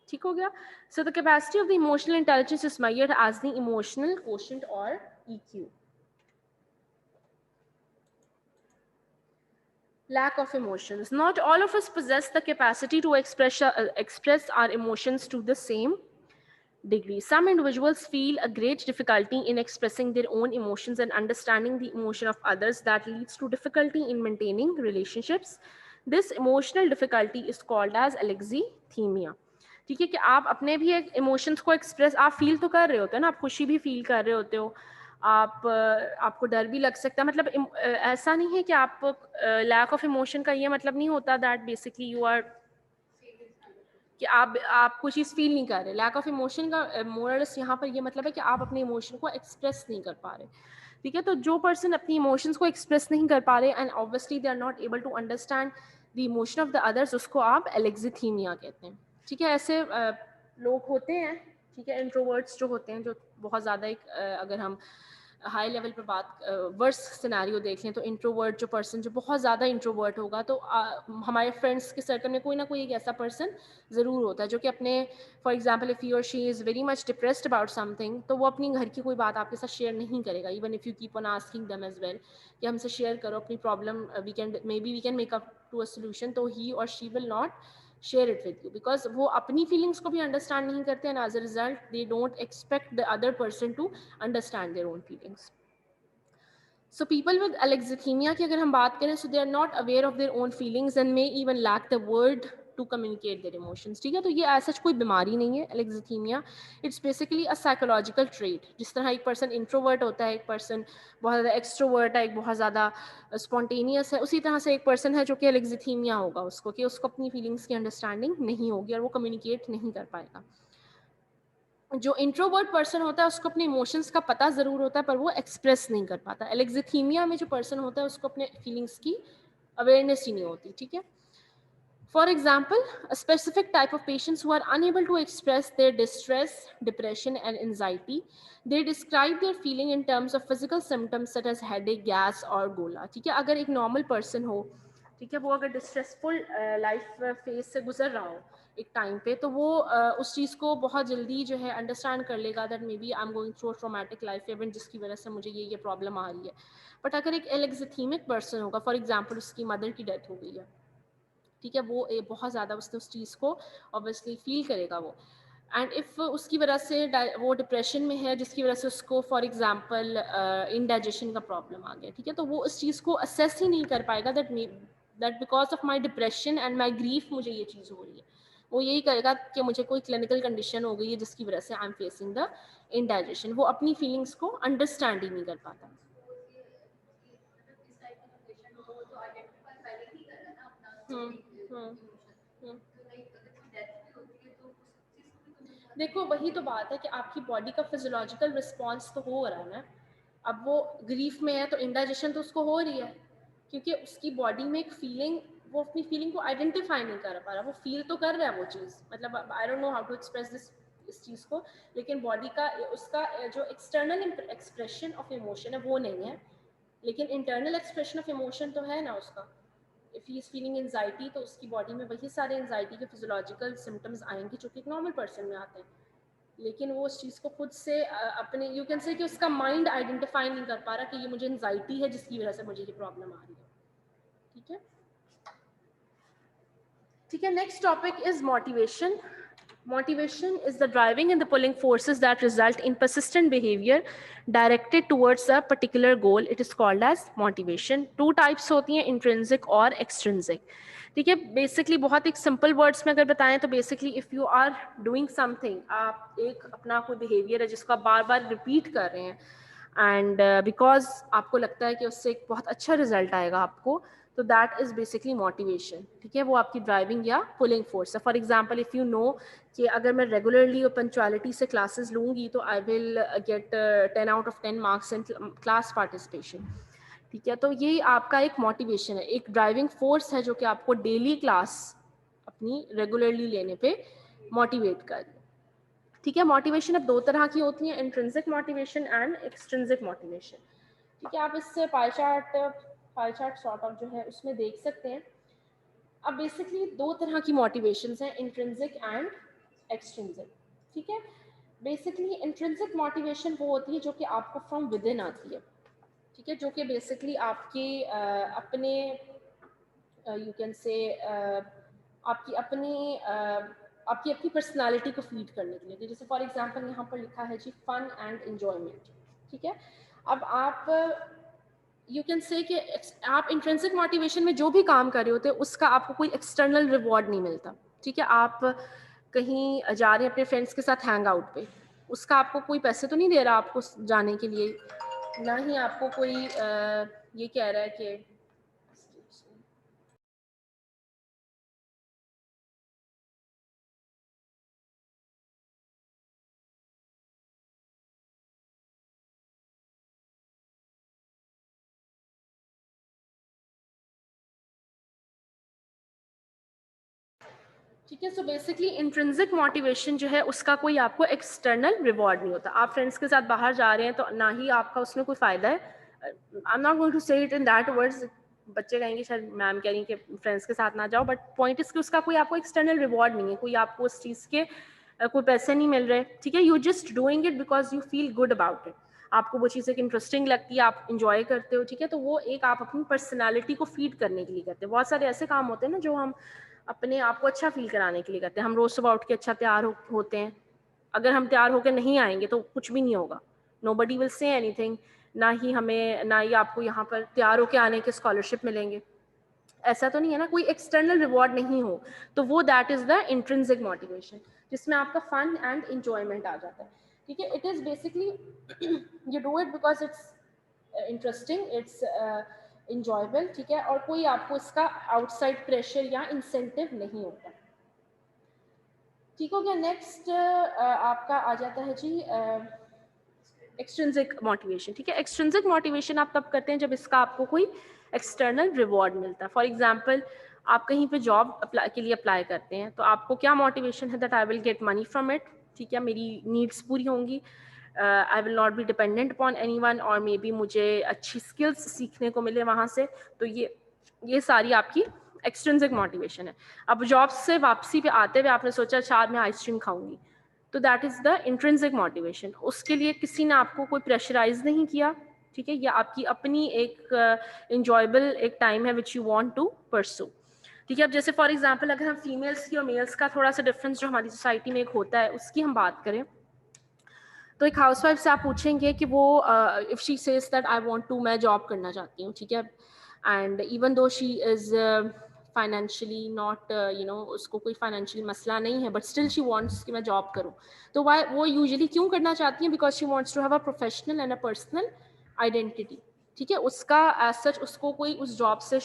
ठीक हो गया. So the capacity of the emotional intelligence is measured as the emotional quotient और EQ. Lack of emotions. Not all of us possess the capacity to express our emotions to the same degree. Some individuals feel a great difficulty in expressing their own emotions and understanding the emotion of others that leads to difficulty in maintaining relationships. This emotional difficulty is called as alexithymia. ठीक है, कि आप अपने भी एक emotions को express आप feel तो कर रहे होते हो ना, आप खुशी भी फील कर रहे होते हो, आपको डर भी लग सकता है, मतलब ऐसा नहीं है कि आप लैक ऑफ इमोशन का ये मतलब नहीं होता दैट बेसिकली यू आर कि आप कुछ चीज़ फील नहीं कर रहे. लैक ऑफ इमोशन का मोरल्स यहाँ पर ये मतलब है कि आप अपने इमोशन को एक्सप्रेस नहीं कर पा रहे. ठीक है, तो जो पर्सन अपनी इमोशंस को एक्सप्रेस नहीं कर पा रहे and obviously they are not able to understand the emotion of the others, उसको आप एलेक्जिथीमिया कहते हैं. ठीक है, ऐसे लोग होते हैं, ठीक है, इंट्रोवर्ट्स जो होते हैं, जो बहुत ज़्यादा एक अगर हम हाई लेवल पे बात वर्स सिनेरियो देख लें, तो इंट्रोवर्ट जो पर्सन जो बहुत ज़्यादा इंट्रोवर्ट होगा, तो हमारे फ्रेंड्स के सर्कल में कोई ना कोई एक ऐसा पर्सन ज़रूर होता है जो कि अपने फॉर एग्जांपल इफ़ ही और she is very much depressed about something, तो वो अपनी घर की कोई बात आपके साथ शेयर नहीं करेगा, even if you keep on asking them as well कि हमसे शेयर करो अपनी problem, we can make up to a solution, तो ही और she will not share it with you because वो अपनी feelings को भी understand नहीं करते, and as a result they don't expect the other person to understand their own feelings. So people with alexithymia की अगर हम बात करें, so they are not aware of their own feelings and may even lack the word to communicate their emotions. ठीक है, तो ये ऐसा कोई बीमारी नहीं है alexithymia. It's basically a psychological trait. जिस तरह एक person introvert होता है, एक person बहुत ज़्यादा extrovert है, एक बहुत ज़्यादा spontaneous है, उसी तरह से एक person है जो कि alexithymia होगा उसको, कि उसको अपनी feelings की understanding नहीं होगी और वो communicate नहीं कर पाएगा. जो इंट्रोवर्ट पर्सन होता है उसको अपने इमोशंस का पता ज़रूर होता है पर वो एक्सप्रेस नहीं कर पाता. एलेक्जिथीमिया में जो पर्सन होता है उसको अपने फीलिंग्स की अवेयरनेस ही नहीं होती. ठीक है, for example, a specific type of patients who are unable to express their distress, depression, and anxiety, they describe their feeling in terms of physical symptoms such as headache, gas, or gola. ठीक है, अगर एक normal person हो, ठीक है, वो अगर distressful life phase से गुजर रहा हो एक टाइम पे, तो वो उस चीज़ को बहुत जल्दी जो है अंडरस्टैंड कर लेगा that maybe I am going through a traumatic life event जिसकी वजह से मुझे ये प्रॉब्लम आ रही है. बट अगर एक एलेक्जिथीमिक पर्सन होगा, फॉर एग्जाम्पल उसकी मदर की डेथ हो गई है, ठीक है, वो बहुत ज़्यादा उसने उस चीज़ को ऑब्वियसली फील करेगा वो, एंड इफ़ उसकी वजह से वो डिप्रेशन में है जिसकी वजह से उसको फॉर एग्जांपल इंडाइजेशन का प्रॉब्लम आ गया, ठीक है, तो वो उस चीज़ को असेस ही नहीं कर पाएगा that because of my depression and my grief मुझे ये चीज़ हो रही है. वो यही कहेगा कि मुझे कोई क्लिनिकल कंडीशन हो गई है जिसकी वजह से I am facing the indigestion. वो अपनी फीलिंग्स को अंडरस्टैंड ही नहीं कर पाता। देखो वही तो बात है कि आपकी बॉडी का फिजियोलॉजिकल रिस्पॉन्स तो हो रहा है ना। अब वो ग्रीफ में है तो इंडाइजेशन तो उसको हो रही है, क्योंकि उसकी बॉडी में एक फीलिंग, वो अपनी फीलिंग को आइडेंटिफाई नहीं कर पा रहा, वो फील तो कर रहा है वो चीज़, मतलब I don't know how to express this इस चीज़ को, लेकिन बॉडी का उसका जो एक्सटर्नल एक्सप्रेशन ऑफ इमोशन है वो नहीं है, लेकिन इंटरनल एक्सप्रेशन ऑफ इमोशन तो है ना उसका। If he is feeling anxiety तो उसकी बॉडी में वही सारे एंजाइटी के फिजियोलॉजिकल सिम्टम्स आएंगे जो कि एक नॉर्मल पर्सन में आते हैं, लेकिन वो उस चीज़ को खुद से अपने यू कैन से कि उसका माइंड आइडेंटिफाई नहीं कर पा रहा कि ये मुझे एंजाइटी है जिसकी वजह से मुझे ये प्रॉब्लम आ रही है। ठीक है, ठीक है। Next topic is motivation. Motivation is the driving and the pulling forces that result in persistent behavior directed towards a particular goal. It is called as motivation. Two types होती हैं, intrinsic और extrinsic. ठीक है, basically बहुत एक simple words में अगर बताएं तो basically if you are doing something, आप एक अपना कोई बिहेवियर है जिसको आप बार बार रिपीट कर रहे हैं एंड बिकॉज आपको लगता है कि उससे एक बहुत अच्छा रिजल्ट आएगा आपको, तो दैट इज़ बेसिकली मोटिवेशन। ठीक है, वो आपकी ड्राइविंग या पुलिंग फोर्स है। For example if you know कि अगर मैं रेगुलरली और पंचुअलिटी से क्लासेस लूँगी तो आई will gate 10 out of 10 marks in class participation. ठीक है, तो ये आपका एक मोटिवेशन है, एक ड्राइविंग फोर्स है जो कि आपको डेली क्लास अपनी रेगुलरली लेने पे मोटिवेट कर। ठीक है, मोटिवेशन अब दो तरह की होती है, intrinsic motivation and extrinsic motivation. ठीक है, आप इससे पाई चार्ट सॉर्ट ऑफ जो है उसमें देख सकते हैं। अब बेसिकली दो तरह की मोटिवेशंस हैं, इंट्रिंसिक एंड एक्सट्रिंसिक। ठीक है, बेसिकली इंट्रिंसिक मोटिवेशन वो होती है जो कि आपको फ्रॉम विद इन आती है। ठीक है, जो कि बेसिकली आपके अपने यू कैन से आपकी अपनी पर्सनालिटी को फीड करने के लिए। जैसे फॉर एग्जांपल यहाँ पर लिखा है जी फन एंड एंजॉयमेंट। ठीक है, अब आप यू कैन से कि आप इंट्रिंसिक मोटिवेशन में जो भी काम कर रहे होते हैं उसका आपको कोई एक्सटर्नल रिवॉर्ड नहीं मिलता। ठीक है, आप कहीं जा रहे हैं अपने फ्रेंड्स के साथ हैंग आउट पे, उसका आपको कोई पैसे तो नहीं दे रहा आपको जाने के लिए, ना ही आपको कोई ये कह रहा है कि ठीक है। सो बेसिकली इंट्रिंसिक मोटिवेशन जो है उसका कोई आपको एक्सटर्नल रिवॉर्ड नहीं होता। आप फ्रेंड्स के साथ बाहर जा रहे हैं तो ना ही आपका उसमें कोई फ़ायदा है। I am not going to say it in that words, बच्चे कहेंगे शायद मैम कह रही हैं कि फ्रेंड्स के साथ ना जाओ, बट पॉइंट इसकी उसका कोई आपको एक्सटर्नल रिवॉर्ड नहीं है, कोई आपको उस चीज़ के कोई पैसे नहीं मिल रहे। ठीक है, you just doing it because you feel good about it, आपको वो चीज़ एक इंटरेस्टिंग लगती है, आप इंजॉय करते हो। ठीक है, तो वो एक आप अपनी पर्सनैलिटी को फीड करने के लिए करते हैं। बहुत सारे ऐसे काम होते हैं ना जो हम अपने आप को अच्छा फील कराने के लिए करते हैं। हम रोज़ सुबह उठ के अच्छा तैयार होते हैं, अगर हम तैयार होकर नहीं आएंगे तो कुछ भी नहीं होगा, नोबडी विल से एनीथिंग, ना ही आपको यहाँ पर तैयार होकर आने के स्कॉलरशिप मिलेंगे, ऐसा तो नहीं है ना, कोई एक्सटर्नल रिवॉर्ड नहीं हो, तो वो that is the intrinsic motivation, जिसमें आपका फन एंड एंजॉयमेंट आ जाता है। ठीक है, it is basically you do it because it's interesting, it's enjoyable. ठीक है, और कोई आपको इसका आउटसाइड प्रेशर या इंसेंटिव नहीं होता। ठीक हो गया। नेक्स्ट आपका आ जाता है जी एक्सट्रिंसिक मोटिवेशन। ठीक है, एक्सट्रिंसिक मोटिवेशन आप तब करते हैं जब इसका आपको कोई एक्सटर्नल रिवॉर्ड मिलता है। फॉर एग्जांपल आप कहीं पे जॉब के लिए अप्लाई करते हैं तो आपको क्या मोटिवेशन है, that I will get money from it. ठीक है, मेरी नीड्स पूरी होंगी, I will not be dependent upon anyone, और मे बी मुझे अच्छी स्किल्स सीखने को मिले वहाँ से, तो ये सारी आपकी एक्सट्रिंसिक मोटिवेशन है। अब जॉब से वापसी पे आते हुए आपने सोचा अच्छा मैं आइसक्रीम खाऊंगी, तो that is the intrinsic motivation. उसके लिए किसी ने आपको कोई प्रेशराइज नहीं किया। ठीक है, ये आपकी अपनी एक इंजॉयबल एक टाइम है which you want to pursue. ठीक है, अब जैसे फॉर एग्जांपल अगर हम फीमेल्स की और मेल्स का थोड़ा सा डिफरेंस जो हमारी सोसाइटी में एक होता है उसकी हम बात करें, तो एक हाउसवाइफ से आप पूछेंगे कि वो if she says that I want to, मैं जॉब करना चाहती हूँ। ठीक है, and even though she is financially not उसको कोई फाइनेंशियल मसला नहीं है, बट स्टिल शी वांट्स कि मैं जॉब करूँ, तो वो यूजुअली क्यों करना चाहती हैं? Because she wants to have a professional and a personal identity, ठीक है। उसका एज सच उसको कोई उस जॉब से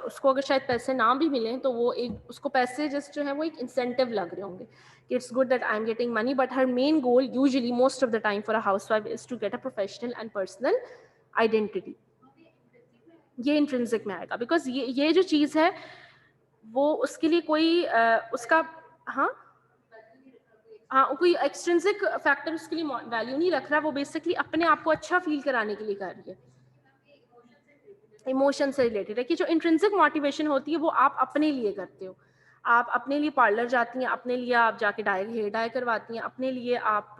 उसको अगर शायद पैसे ना भी मिलें तो वो एक उसको पैसे जस्ट जो है वो एक इंसेंटिव लग रहे होंगे कि it's good that I am getting money, but her main goal usually most of the time for a housewife is to get a professional and personal identity. ये इंट्रिंसिक में आएगा, बिकॉज ये जो चीज़ है वो उसके लिए कोई उसका हाँ हाँ कोई एक्सट्रिंसिक फैक्टर उसके लिए वैल्यू नहीं रख रहा, वो बेसिकली अपने आप को अच्छा फील कराने के लिए कर रही है, इमोशन से रिलेटेड है। कि जो इंट्रिंसिक मोटिवेशन होती है वो आप अपने लिए करते हो, आप अपने लिए पार्लर जाती हैं, अपने लिए आप जाके हेयर डाई करवाती हैं, अपने लिए आप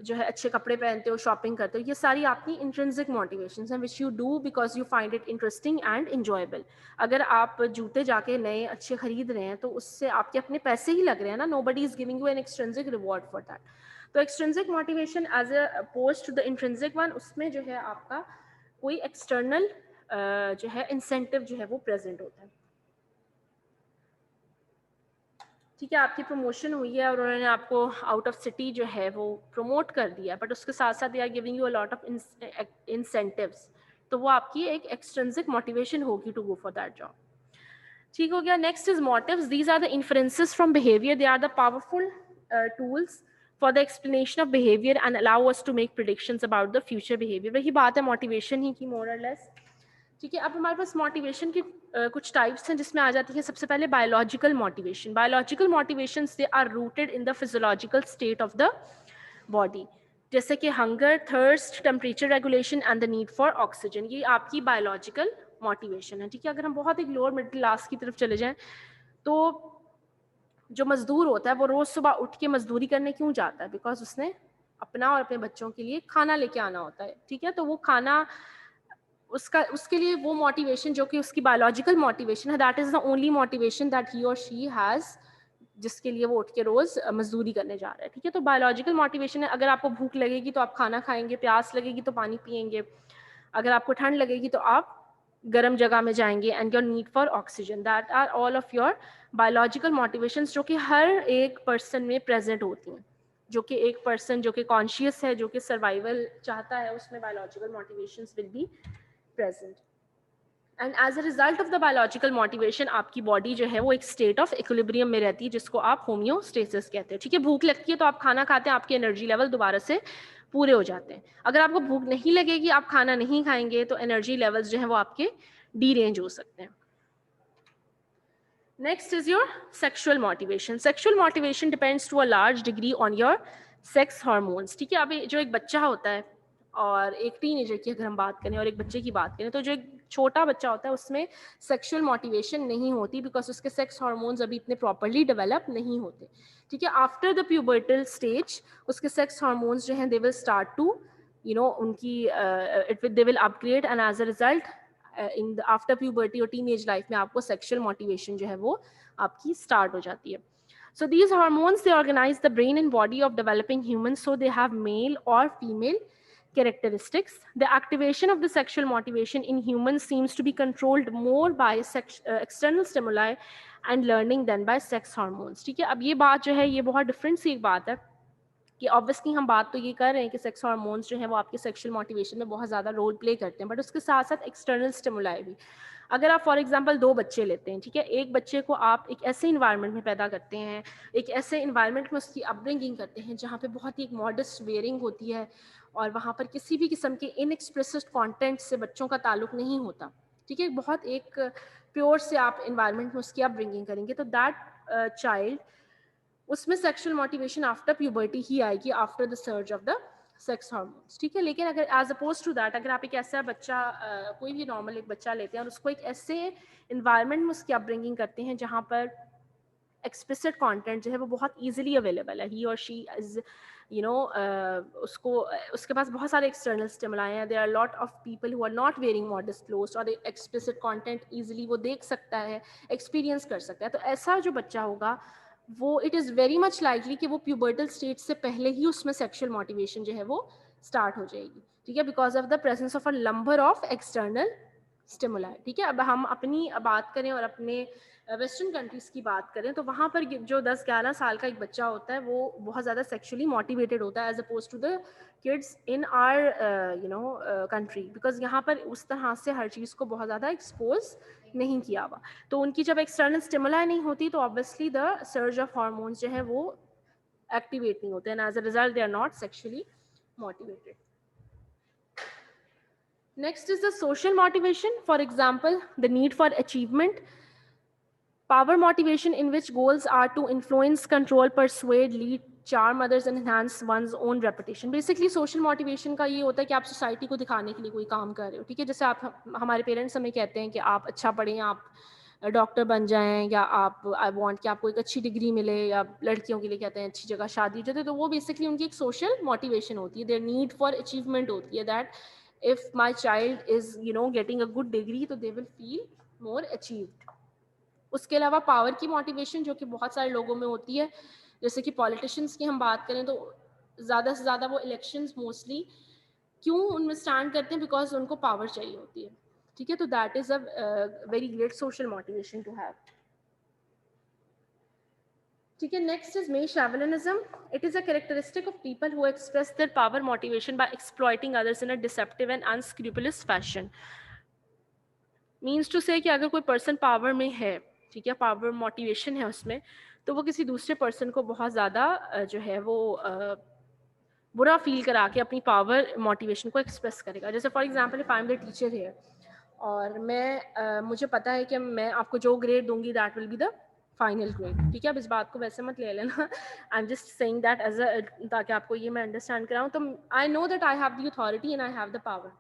जो है अच्छे कपड़े पहनते हो, शॉपिंग करते हो, ये सारी आपकी इंट्रिंसिक मोटिवेशंस हैं which you do because you find it interesting and enjoyable. अगर आप जूते जाके नए अच्छे खरीद रहे हैं तो उससे आपके अपने पैसे ही लग रहे हैं ना, nobody is giving you an extrinsic reward for that. तो extrinsic motivation as opposed to the intrinsic one, उसमें जो है आपका कोई एक्सटर्नल जो है इंसेंटिव जो है वो प्रेजेंट होता है, ठीक है। आपकी प्रमोशन हुई है और उन्होंने आपको आउट ऑफ सिटी जो है वो प्रमोट कर दिया, बट उसके साथ साथ they are giving you a lot of incentives, तो वो आपकी एक एक्सट्रिंसिक मोटिवेशन होगी to go for that job, ठीक हो गया। Next is motives, these are the inferences from behaviour, they are the powerful tools for the explanation of behaviour and allow us to make predictions about the future behaviour. वही बात है motivation ही की, मोर और less, ठीक है। अब हमारे पास motivation की कुछ टाइप्स हैं जिसमें आ जाती है सबसे पहले biological motivation. Biological motivations they are rooted in the physiological state of the body, जैसे कि hunger, thirst, temperature regulation and the need for oxygen, ये आपकी बायोलॉजिकल मोटिवेशन है, ठीक है। अगर हम बहुत एक लोअर मिडिल क्लास की तरफ चले जाएं तो जो मजदूर होता है वो रोज सुबह उठ के मजदूरी करने क्यों जाता है? बिकॉज उसने अपना और अपने बच्चों के लिए खाना लेके आना होता है, ठीक है। तो वो खाना उसके लिए वो मोटिवेशन जो कि उसकी बायोलॉजिकल मोटिवेशन है, that is the only motivation that he और शी हैज, जिसके लिए वो उठ के रोज मजदूरी करने जा रहा है, ठीक है। तो बायोलॉजिकल मोटिवेशन है, अगर आपको भूख लगेगी तो आप खाना खाएंगे, प्यास लगेगी तो पानी पिएंगे, अगर आपको ठंड लगेगी तो आप गर्म जगह में जाएंगे, and your need for oxygen, that are all of your biological motivations जो कि हर एक पर्सन में प्रेजेंट होती हैं, जो कि एक पर्सन जो कि कॉन्शियस है, जो कि सर्वाइवल चाहता है, उसमें biological motivations will be present. And as a result of the biological motivation आपकी बॉडी जो है वो एक स्टेट ऑफ इक्विलिब्रियम में रहती है, जिसको आप होम्योस्टेसिस कहते हैं, ठीक है। भूख लगती है तो आप खाना खाते हैं, आपके एनर्जी लेवल दोबारा से पूरे हो जाते हैं। अगर आपको भूख नहीं लगेगी, आप खाना नहीं खाएंगे, तो एनर्जी लेवल्स जो है वो आपके डीरेंज हो सकते हैं। Next is your sexual motivation. Sexual motivation depends to a large degree on your sex hormones. ठीक है, अभी जो एक बच्चा होता है और एक टीनेजर की अगर हम बात करें और एक बच्चे की बात करें, तो जो एक छोटा बच्चा होता है उसमें सेक्सुअल मोटिवेशन नहीं होती, बिकॉज उसके सेक्स हार्मोन्स अभी इतने प्रॉपरली डेवलप नहीं होते, ठीक है। आफ्टर द प्यूबर्टल स्टेज उसके सेक्स हार्मोन्स जो हैं दे विल स्टार्ट टू उनकी they will upgrade, and as a result in the after puberty और टीनेज लाइफ में आपको सेक्सुअल मोटिवेशन जो है वो आपकी स्टार्ट हो जाती है। So these hormones, they organize the brain and body of developing humans, so they have male or female characteristics. The activation of the sexual motivation in humans seems to be controlled more by external stimuli and learning than by sex hormones. ठीक है, अब ये बात जो है ये बहुत different सी एक बात है कि ऑब्वियसली हम बात तो ये कर रहे हैं कि सेक्स हार्मोन्स जो हैं वो आपके सेक्सुअल मोटिवेशन में बहुत ज़्यादा रोल प्ले करते हैं, बट उसके साथ साथ एक्सटर्नल स्टिमुलाई भी। अगर आप फॉर एग्जांपल दो बच्चे लेते हैं, ठीक है, एक बच्चे को आप एक ऐसे इन्वायरमेंट में पैदा करते हैं, एक ऐसे इन्वायरमेंट में उसकी अपब्रिंगिंग करते हैं जहाँ पे बहुत ही एक मॉडेस्ट वेयरिंग होती है और वहाँ पर किसी भी किस्म के इनएक्सप्रेसिव कॉन्टेंट से बच्चों का ताल्लुक नहीं होता, ठीक है, बहुत एक प्योर से आप इन्वायरमेंट में उसकी अपब्रिंगिंग करेंगे, तो दैट चाइल्ड उसमें सेक्सुअल मोटिवेशन आफ्टर प्यूबर्टी ही आएगी, after the surge of the sex hormones, ठीक है। लेकिन अगर एज अपोज टू दैट अगर आप एक ऐसा बच्चा कोई भी नॉर्मल एक बच्चा लेते हैं और उसको एक ऐसे इन्वायरमेंट में उसकी अपब्रिंगिंग करते हैं जहाँ पर एक्सप्लिसिट कंटेंट जो है वो बहुत इजीली अवेलेबल है, ही और शी इज उसको उसके पास बहुत सारे एक्सटर्नल स्टिमुलाई हैं, there are lot of people who are not wearing modest clothes, और एक्सप्लिसिट कंटेंट इजीली वो देख सकता है, एक्सपीरियंस कर सकता है, तो ऐसा जो बच्चा होगा वो it is very much likely कि वो प्यूबर्टल स्टेज से पहले ही उसमें सेक्सुअल मोटिवेशन जो है वो स्टार्ट हो जाएगी, ठीक है, because of the presence of a number of external stimuli, ठीक है। अब हम अपनी बात करें और अपने वेस्टर्न कंट्रीज की बात करें तो वहाँ पर जो 10-11 साल का एक बच्चा होता है वो बहुत ज़्यादा सेक्सुअली मोटिवेटेड होता है as oppose to the kids in our country, because यहाँ पर उस तरह से हर चीज़ को बहुत ज़्यादा एक्सपोज नहीं किया हुआ। तो उनकी जब एक्सटर्नल स्टिमुलाई नहीं होती तो obviously the surge of hormones जो है वो एक्टिवेट नहीं होते हैं, as a result they are not sexually motivated. Next is the social motivation. For example, the need for achievement. Power motivation, in which goals are to influence, control, persuade, lead, charm others and enhance one's own reputation. Basically, social motivation का ये होता है कि आप society को दिखाने के लिए कोई काम कर रहे हो, ठीक है। जैसे आप हमारे पेरेंट्स हमें कहते हैं कि आप अच्छा पढ़ें, आप डॉक्टर बन जाएं, या आप आई वांट कि आपको एक अच्छी डिग्री मिले, या लड़कियों के लिए कहते हैं अच्छी जगह शादी हो जाए, तो वो बेसिकली उनकी एक सोशल मोटिवेशन होती है, देयर नीड फॉर अचीवमेंट होती है, that if my child is getting a good degree तो they will feel more achieved. उसके अलावा पावर की मोटिवेशन जो कि बहुत सारे लोगों में होती है, जैसे कि पॉलिटिशियंस की हम बात करें तो ज़्यादा से ज़्यादा वो इलेक्शंस मोस्टली क्यों उनमें स्टैंड करते हैं, बिकॉज उनको पावर चाहिए होती है, ठीक है। तो that is a very great social motivation to have, ठीक है। Next is Machiavellianism. It is a characteristic of people who express their power motivation by exploiting others in a deceptive and unscrupulous fashion. Means to say कि अगर कोई person power में है, ठीक है, power motivation है उसमें, तो वो किसी दूसरे पर्सन को बहुत ज़्यादा जो है वो बुरा फील करा के अपनी पावर मोटिवेशन को एक्सप्रेस करेगा. जैसे for example if I am the teacher है और मैं मुझे पता है कि मैं आपको जो ग्रेड दूंगी that will be the final grade, ठीक है। अब इस बात को वैसे मत ले लेना, I am just saying that as a, ताकि आपको ये मैं अंडरस्टैंड कराऊँ. तो I know that I have the authority and I have the power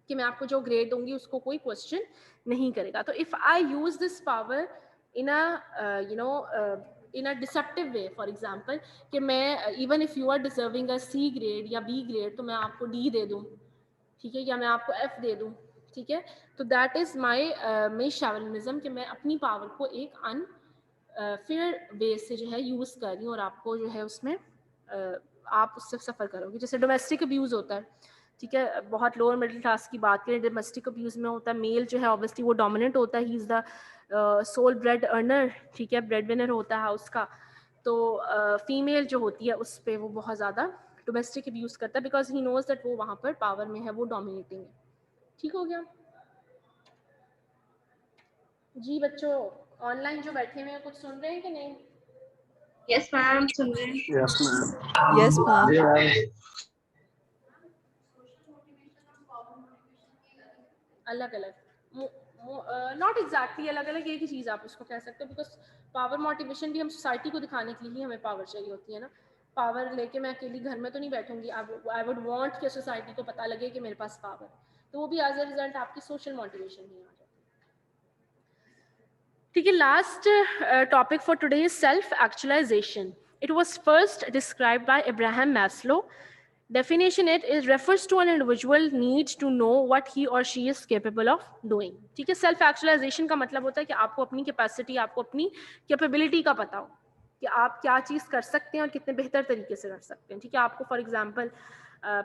कि मैं आपको जो ग्रेड दूंगी उसको कोई क्वेश्चन नहीं करेगा. तो if I use this power in a in a deceptive way, for example कि मैं even if you are deserving a C grade या बी ग्रेड तो मैं आपको डी दे दूँ, ठीक है, या मैं आपको एफ दे दूँ, ठीक है. तो दैट इज माई मेशावलिनिज्म कि मैं अपनी पावर को एक फेयर वे से जो है यूज़ कर रही हूँ और आपको जो है उसमें आप उससे सफ़र करोगे. जैसे डोमेस्टिक अब्यूज़ होता है, ठीक है, बहुत लोअर मिडिल क्लास की बात करें, डोमेस्टिक अब्यूज़ में होता है मेल जो है ऑब्वियसली वो डोमिनेंट होता है, he is the sole bread earner, ठीक है, ब्रेड विनर होता है हाउस का. तो फीमेल जो होती है उस पर वो बहुत ज़्यादा डोमेस्टिक अब्यूज़ करता है बिकॉज ही नोज़ दैट वो वहाँ पर पावर में है, वो डोमिनेटिंग है. ठीक हो गया जी. बच्चों ऑनलाइन जो बैठे हुए हैं कुछ सुन रहे हैं कि नहीं? यस मैम, सुन रहे हैं. Yes, ma'am. Yes, ma'am. Yeah. अलग अलग, नॉट एग्जैक्टली अलग अलग, एक ही चीज़ आप उसको कह सकते हो, बिकॉज पावर मोटिवेशन भी हम सोसाइटी को दिखाने के लिए ही हमें पावर चाहिए होती है ना. पावर लेके मैं अकेली घर में तो नहीं बैठूंगी. आई वुड वांट कि सोसाइटी को पता लगे कि मेरे पास पावर, तो वो भी एज अ रिजल्ट आपकी सोशल मोटिवेशन ही आ जाती है. ठीक है. Last topic for today is self actualization. It was first described by Abraham Maslow. Definition it is refers to an individual needs to know what he or she is capable of doing. ठीक है. Self actualisation का मतलब होता है कि आपको अपनी capacity, आपको अपनी कैपेबिलिटी का पता हो कि आप क्या चीज़ कर सकते हैं और कितने बेहतर तरीके से कर सकते हैं. ठीक है. आपको फॉर एग्जांपल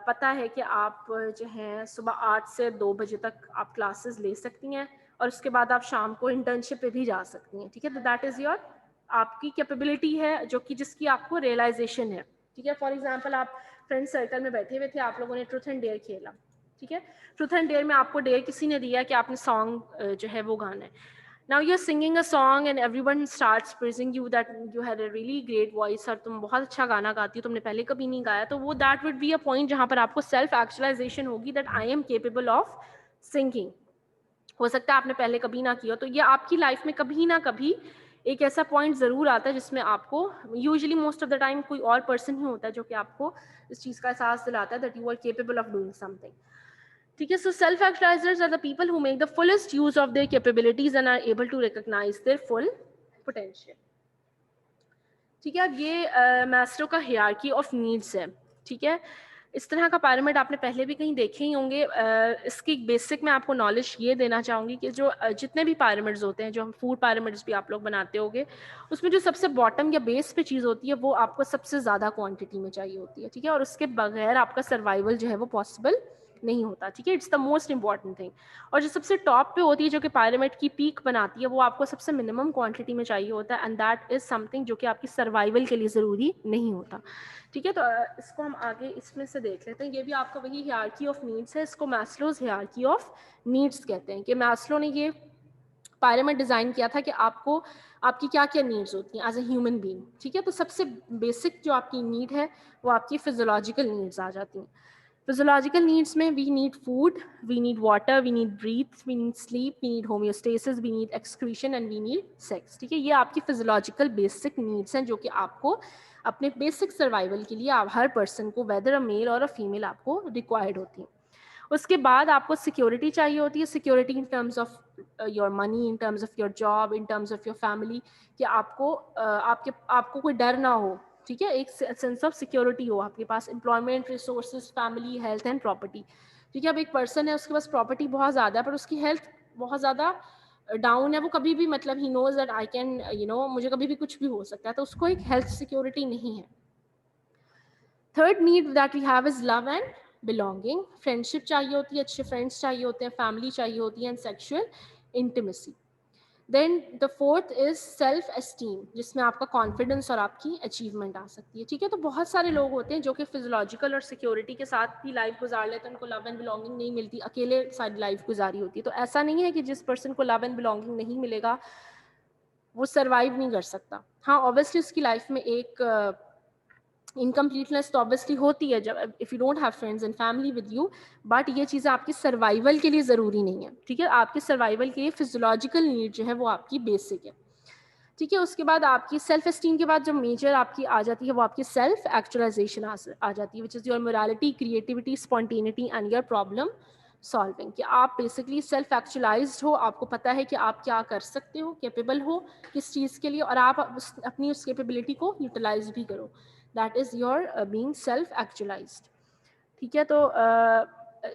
पता है कि आप जो हैं सुबह 8 से 2 बजे तक आप क्लासेस ले सकती हैं और उसके बाद आप शाम को इंटर्नशिप पे भी जा सकती हैं. ठीक है. तो दैट इज़ योर आपकी कैपेबिलिटी है जो कि जिसकी आपको रियलाइजेशन है. ठीक है. फॉर एग्जांपल आप फ्रेंड सर्कल में बैठे हुए थे, आप लोगों ने ट्रूथ एंड डेयर खेला. ठीक है. ट्रूथ एंड डेयर में आपको डेयर किसी ने दिया कि आपने सॉन्ग जो है वो गाना है. Now you are singing a song and everyone starts praising you that you had a really great voice और तुम बहुत अच्छा गाना गाती हो, तुमने पहले कभी नहीं गाया. तो वो that would be a point जहाँ पर आपको सेल्फ एक्चुअलाइजेशन होगी that I am capable of singing. हो सकता है आपने पहले कभी ना किया, तो ये आपकी लाइफ में कभी ना कभी एक ऐसा पॉइंट ज़रूर आता है जिसमें आपको usually most of the time कोई और पर्सन ही होता है जो कि आपको इस चीज़ का एहसास दिलाता है that you are capable of doing something. ठीक है. So self actualizers are the people who make the fullest use of their capabilities and are able to recognize their full potential. ठीक है. ये मैस्लो का हियरार्की ऑफ नीड्स है. ठीक है. इस तरह का पिरामिड आपने पहले भी कहीं देखे ही होंगे. इसकी बेसिक मैं आपको नॉलेज ये देना चाहूँगी कि जो जितने भी पिरामिड्स होते हैं, जो हम फूड पिरामिड्स भी आप लोग बनाते होंगे, उसमें जो सबसे बॉटम या बेस पे चीज़ होती है वो आपको सबसे ज़्यादा क्वांटिटी में चाहिए होती है. ठीक है. और उसके बगैर आपका सर्वाइवल जो है वो पॉसिबल नहीं होता, ठीक है। It's the most important thing. और जो सबसे टॉप पे होती है, जो कि पायरामिड की पीक बनाती है, वो आपको सबसे मिनिमम क्वांटिटी में चाहिए होता है, एंड दैट इज समथिंग जो कि आपकी सर्वाइवल के लिए ज़रूरी नहीं होता, ठीक है। तो इसको हम आगे इसमें से देख लेते हैं। ये भी आपका वही हायरार्की ऑफ नीड्स है, इसको मैस्लोज हायरार्की ऑफ नीड्स कहते हैं, कि मैस्लो ने ये पायरामिड डिज़ाइन किया था कि आपको आपकी क्या क्या नीड्स होती हैं एज अ ह्यूमन बीइंग, ठीक है। तो सबसे बेसिक जो आपकी नीड है वो आपकी फिजियोलॉजिकल नीड्स आ जाती हैं। फिजियोलॉजिकल नीड्स में we need food, we need water, we need breathe, we need sleep, we need homeostasis, we need excretion and we need sex, ठीक है। ये आपकी फिजियोलॉजिकल बेसिक नीड्स हैं जो कि आपको अपने बेसिक सर्वाइवल के लिए आप हर पर्सन को, वेदर अ मेल और अ फीमेल, आपको रिक्वायर्ड होती हैं। उसके बाद आपको सिक्योरिटी चाहिए होती है, security in terms of your money, in terms of your job, in terms of your family, कि आपको कोई डर ना हो, ठीक है। एक सेंस ऑफ सिक्योरिटी हो आपके पास, employment, resources, family, health and property, ठीक है। अब एक पर्सन है, उसके पास प्रॉपर्टी बहुत ज़्यादा है पर उसकी हेल्थ बहुत ज़्यादा डाउन है, वो कभी भी मतलब he knows that I can मुझे कभी भी कुछ भी हो सकता है, तो उसको एक हेल्थ सिक्योरिटी नहीं है। Third need that we have is love and belonging, friendship चाहिए होती है, अच्छे फ्रेंड्स चाहिए होते हैं, फैमिली चाहिए होती है, and sexual intimacy. Then the fourth is self esteem, जिसमें आपका कॉन्फिडेंस और आपकी अचीवमेंट आ सकती है, ठीक है। तो बहुत सारे लोग होते हैं जो कि फिजियोलॉजिकल और सिक्योरिटी के साथ भी लाइफ गुजार लेते हैं, उनको लव एंड बिलोंगिंग नहीं मिलती, अकेले सारी लाइफ गुजारी होती है। तो ऐसा नहीं है कि जिस पर्सन को लव एंड बिलोंगिंग नहीं मिलेगा वो सर्वाइव नहीं कर सकता। हाँ, ऑब्वियसली उसकी लाइफ में एक इनकम्प्लीटनेस तो ऑब्वियसली होती है जब if you don't have friends and family with you, but ये चीज़ें आपकी सर्वाइवल के लिए ज़रूरी नहीं है, ठीक है। आपके सर्वाइवल के लिए फिजियोलॉजिकल नीड जो है वो आपकी बेसिक है, ठीक है। उसके बाद आपकी सेल्फ एस्टीम के बाद जो मेजर आपकी आ जाती है वो आपकी सेल्फ एक्चुअलाइजेशन आ जाती है, which is your morality, creativity, spontaneity and your problem solving, कि आप बेसिकली सेल्फ एक्चुअलाइज्ड हो, आपको पता है कि आप क्या कर सकते हो, कैपेबल हो किस चीज़ के लिए, और आप अपनी उस कैपेबिलिटी को यूटिलाइज भी करो, that is your being self actualized, ठीक है। तो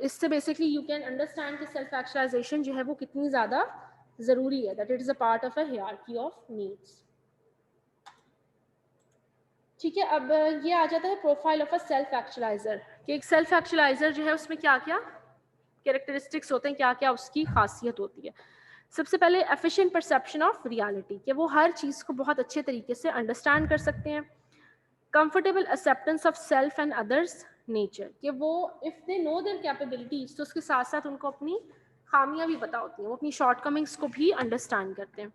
इससे बेसिकली यू कैन अंडरस्टैंड कि सेल्फ एक्चुअलाइजेशन जो है वो कितनी ज़्यादा ज़रूरी है, that it is a part of a hierarchy of needs, ठीक है। अब ये आ जाता है profile of a self actualizer, कि एक सेल्फ एक्चुअलाइजर जो है उसमें क्या क्या कैरेक्टरिस्टिक्स होते हैं, क्या क्या उसकी खासियत होती है। सबसे पहले एफिशिएंट परसेप्शन ऑफ रियलिटी, कि वो हर चीज़ को बहुत अच्छे तरीके से अंडरस्टैंड कर सकते हैं। Comfortable acceptance of self and others nature, कि वो if they know there capabilities तो उसके साथ साथ उनको अपनी खामियां भी पता होती हैं, वो अपनी शॉर्टकमिंग्स को भी अंडरस्टैंड करते हैं।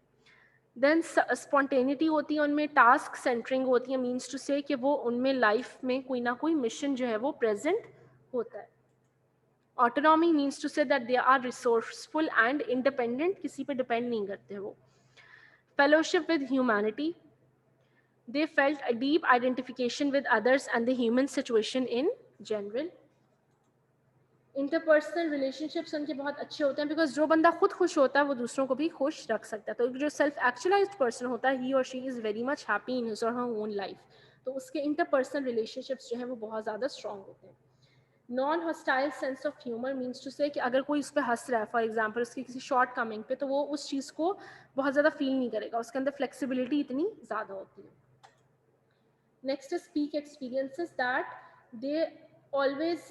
देन स्पॉन्टेनिटी होती है उनमें, टास्क सेंटरिंग होती है, मीन्स टू से कि वो उनमें लाइफ में कोई ना कोई मिशन जो है वो प्रेजेंट होता है। Autonomy means to say that they are resourceful and independent, किसी पे डिपेंड नहीं करते वो। Fellowship with humanity, they felt a deep identification with others and the human situation in general. Interpersonal relationships उनके बहुत अच्छे होते हैं, बिकॉज जो बंदा खुद खुश होता है वो दूसरों को भी खुश रख सकता है। तो जो सेल्फ एक्चुअलाइज्ड पर्सन होता है, ही और she is very much happy in his और हर ओन लाइफ, तो उसके इंटरपर्सनल रिलेशनशिप्स जो है वो बहुत ज़्यादा स्ट्रॉन्ग होते हैं। Non hostile sense of humour means to say कि अगर कोई उस पर हंस रहा है, फॉर एग्जाम्पल उसकी किसी शॉर्ट कमिंग पे, तो वो उस चीज़ को बहुत ज़्यादा फील नहीं करेगा, उसके अंदर फ्लेक्सिबिलिटी इतनी ज़्यादा होती है। Next is peak experiences, that they always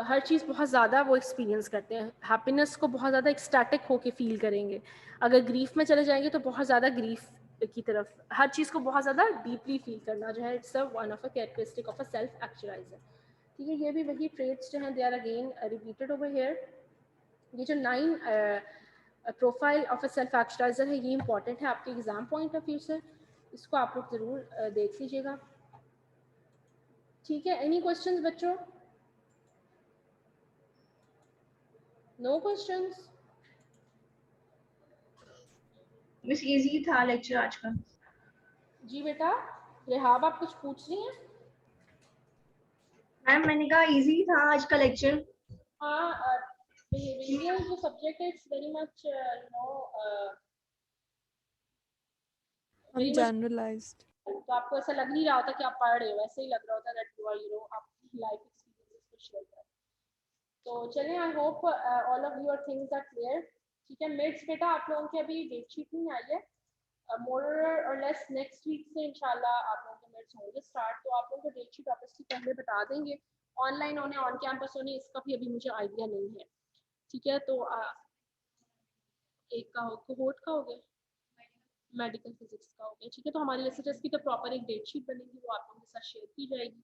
हर चीज़ बहुत ज़्यादा वो एक्सपीरियंस करते हैं, हैप्पीनेस को बहुत ज़्यादा एक्सटैटिक होके फील करेंगे, अगर ग्रीफ में चले जाएंगे तो बहुत ज़्यादा ग्रीफ की तरफ, हर चीज़ को बहुत ज़्यादा डीपली फील करना जो है, it's one of a characteristic of a self actualizer, ठीक है। ये भी वही ट्रेट्स जो हैं they are again repeated over here. ये जो 9 profile of a self actualizer है, ये इंपॉर्टेंट है आपके एग्जाम पॉइंट ऑफ व्यू से, इसको आप लोग ज़रूर देख लीजिएगा, ठीक है। एनी क्वेश्चंस बच्चों? No questions? मिस इजी था लेक्चर आज का। जी बेटा, रेहाब आप कुछ पूछ रही हैं? मैम मैंने कहा इजी था आज का लेक्चर। हाँ, बिहेवियरल जो सब्जेक्ट है इट्स वेरी मच हम वेरी मच, जनरलाइज्ड। तो आपको ऐसा लग नहीं रहा होता कि आप पढ़ रहे हो, ऐसे ही लग रहा होता दैट यू आर आपकी लाइफ एक्सपीरियंसेस को शेयर कर। तो चलिए, I hope all of your things are clear, ठीक है। मिड्स बेटा आप लोगों की अभी डेट शीट नहीं आई है, मोर और लेस नेक्स्ट वीक से इंशाल्लाह आप लोगों के मिड्स होंगे स्टार्ट, तो आप लोगों को डेट शीट ऑब्वियसली पहले बता देंगे, ऑनलाइन होने ऑन कैंपस होने इसका भी अभी मुझे आइडिया नहीं है, ठीक है। तो एक का कोहोर्ट का हो गया, मेडिकल फिजिक्स का हो गया, ठीक है। तो हमारी लेक्चर्स की तो प्रॉपर एक डेट शीट बनेगी, वो आप लोगों के साथ शेयर की जाएगी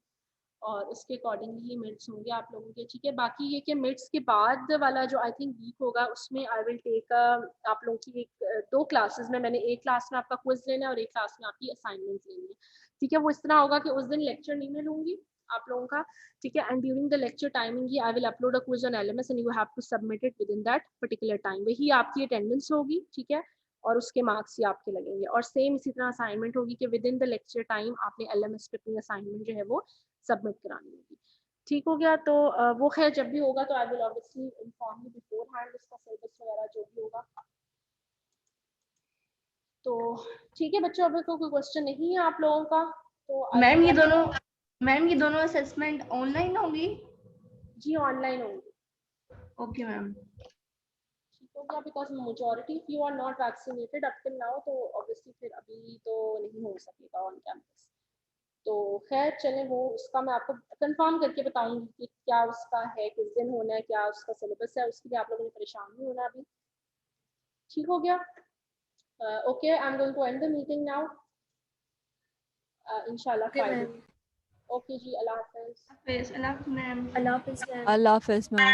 और उसके अकॉर्डिंगली ही मिड्स होंगे आप लोगों के, ठीक है। बाकी ये कि मिड्स के बाद वाला जो आई थिंक वीक होगा उसमें आई विल टेक आप लोगों की दो क्लासेस में, मैंने एक क्लास में आपका क्विज लेना है और एक क्लास में आपकी असाइनमेंट लेनी है, ठीक है। वो इस तरह होगा कि उस दिन लेक्चर नहीं मैं लूंगी आप लोगों का, ठीक है। And during the lecture timing ही I will upload a quiz on LMS and you have to submit it within that particular time, वही आपकी अटेंडेंस होगी, ठीक है। और उसके मार्क्स ही आपके लगेंगे। और सेम इसी तरह असाइनमेंट होगी कि within the lecture time आपने LMS पे अपनी असाइनमेंट जो है वो सबमिट करानी होगी, ठीक हो गया। तो वो खैर जब भी होगा तो I will obviously inform you before hand, उसका सिलेबस वगैरह जो भी होगा। तो ठीक है बच्चों, अभी कोई क्वेश्चन नहीं है आप लोगों का तो मैम ये दोनों असेसमेंट ऑनलाइन होंगी? जी ऑनलाइन होंगी। Okay ma'am. ठीक हो गया, because majority you are not vaccinated up till now, तो ऑब्वियसली फिर अभी तो नहीं हो सकेगा ऑन कैंपस। तो खैर चले, वो उसका मैं आपको कंफर्म करके बताऊंगी कि क्या उसका है, किस दिन होना है, क्या उसका सिलेबस है, उसके लिए आप लोगों ने परेशान नहीं होना अभी, ठीक हो गया। Okay, I am going to end the meeting now, इंशाल्लाह फ्राइडे। ओके जी, अल्लाह हाफिज़। अल्लाह हाफिज़ मैम। अल्लाह हाफिज़ मैम। अल्लाह हाफिज़ मैम।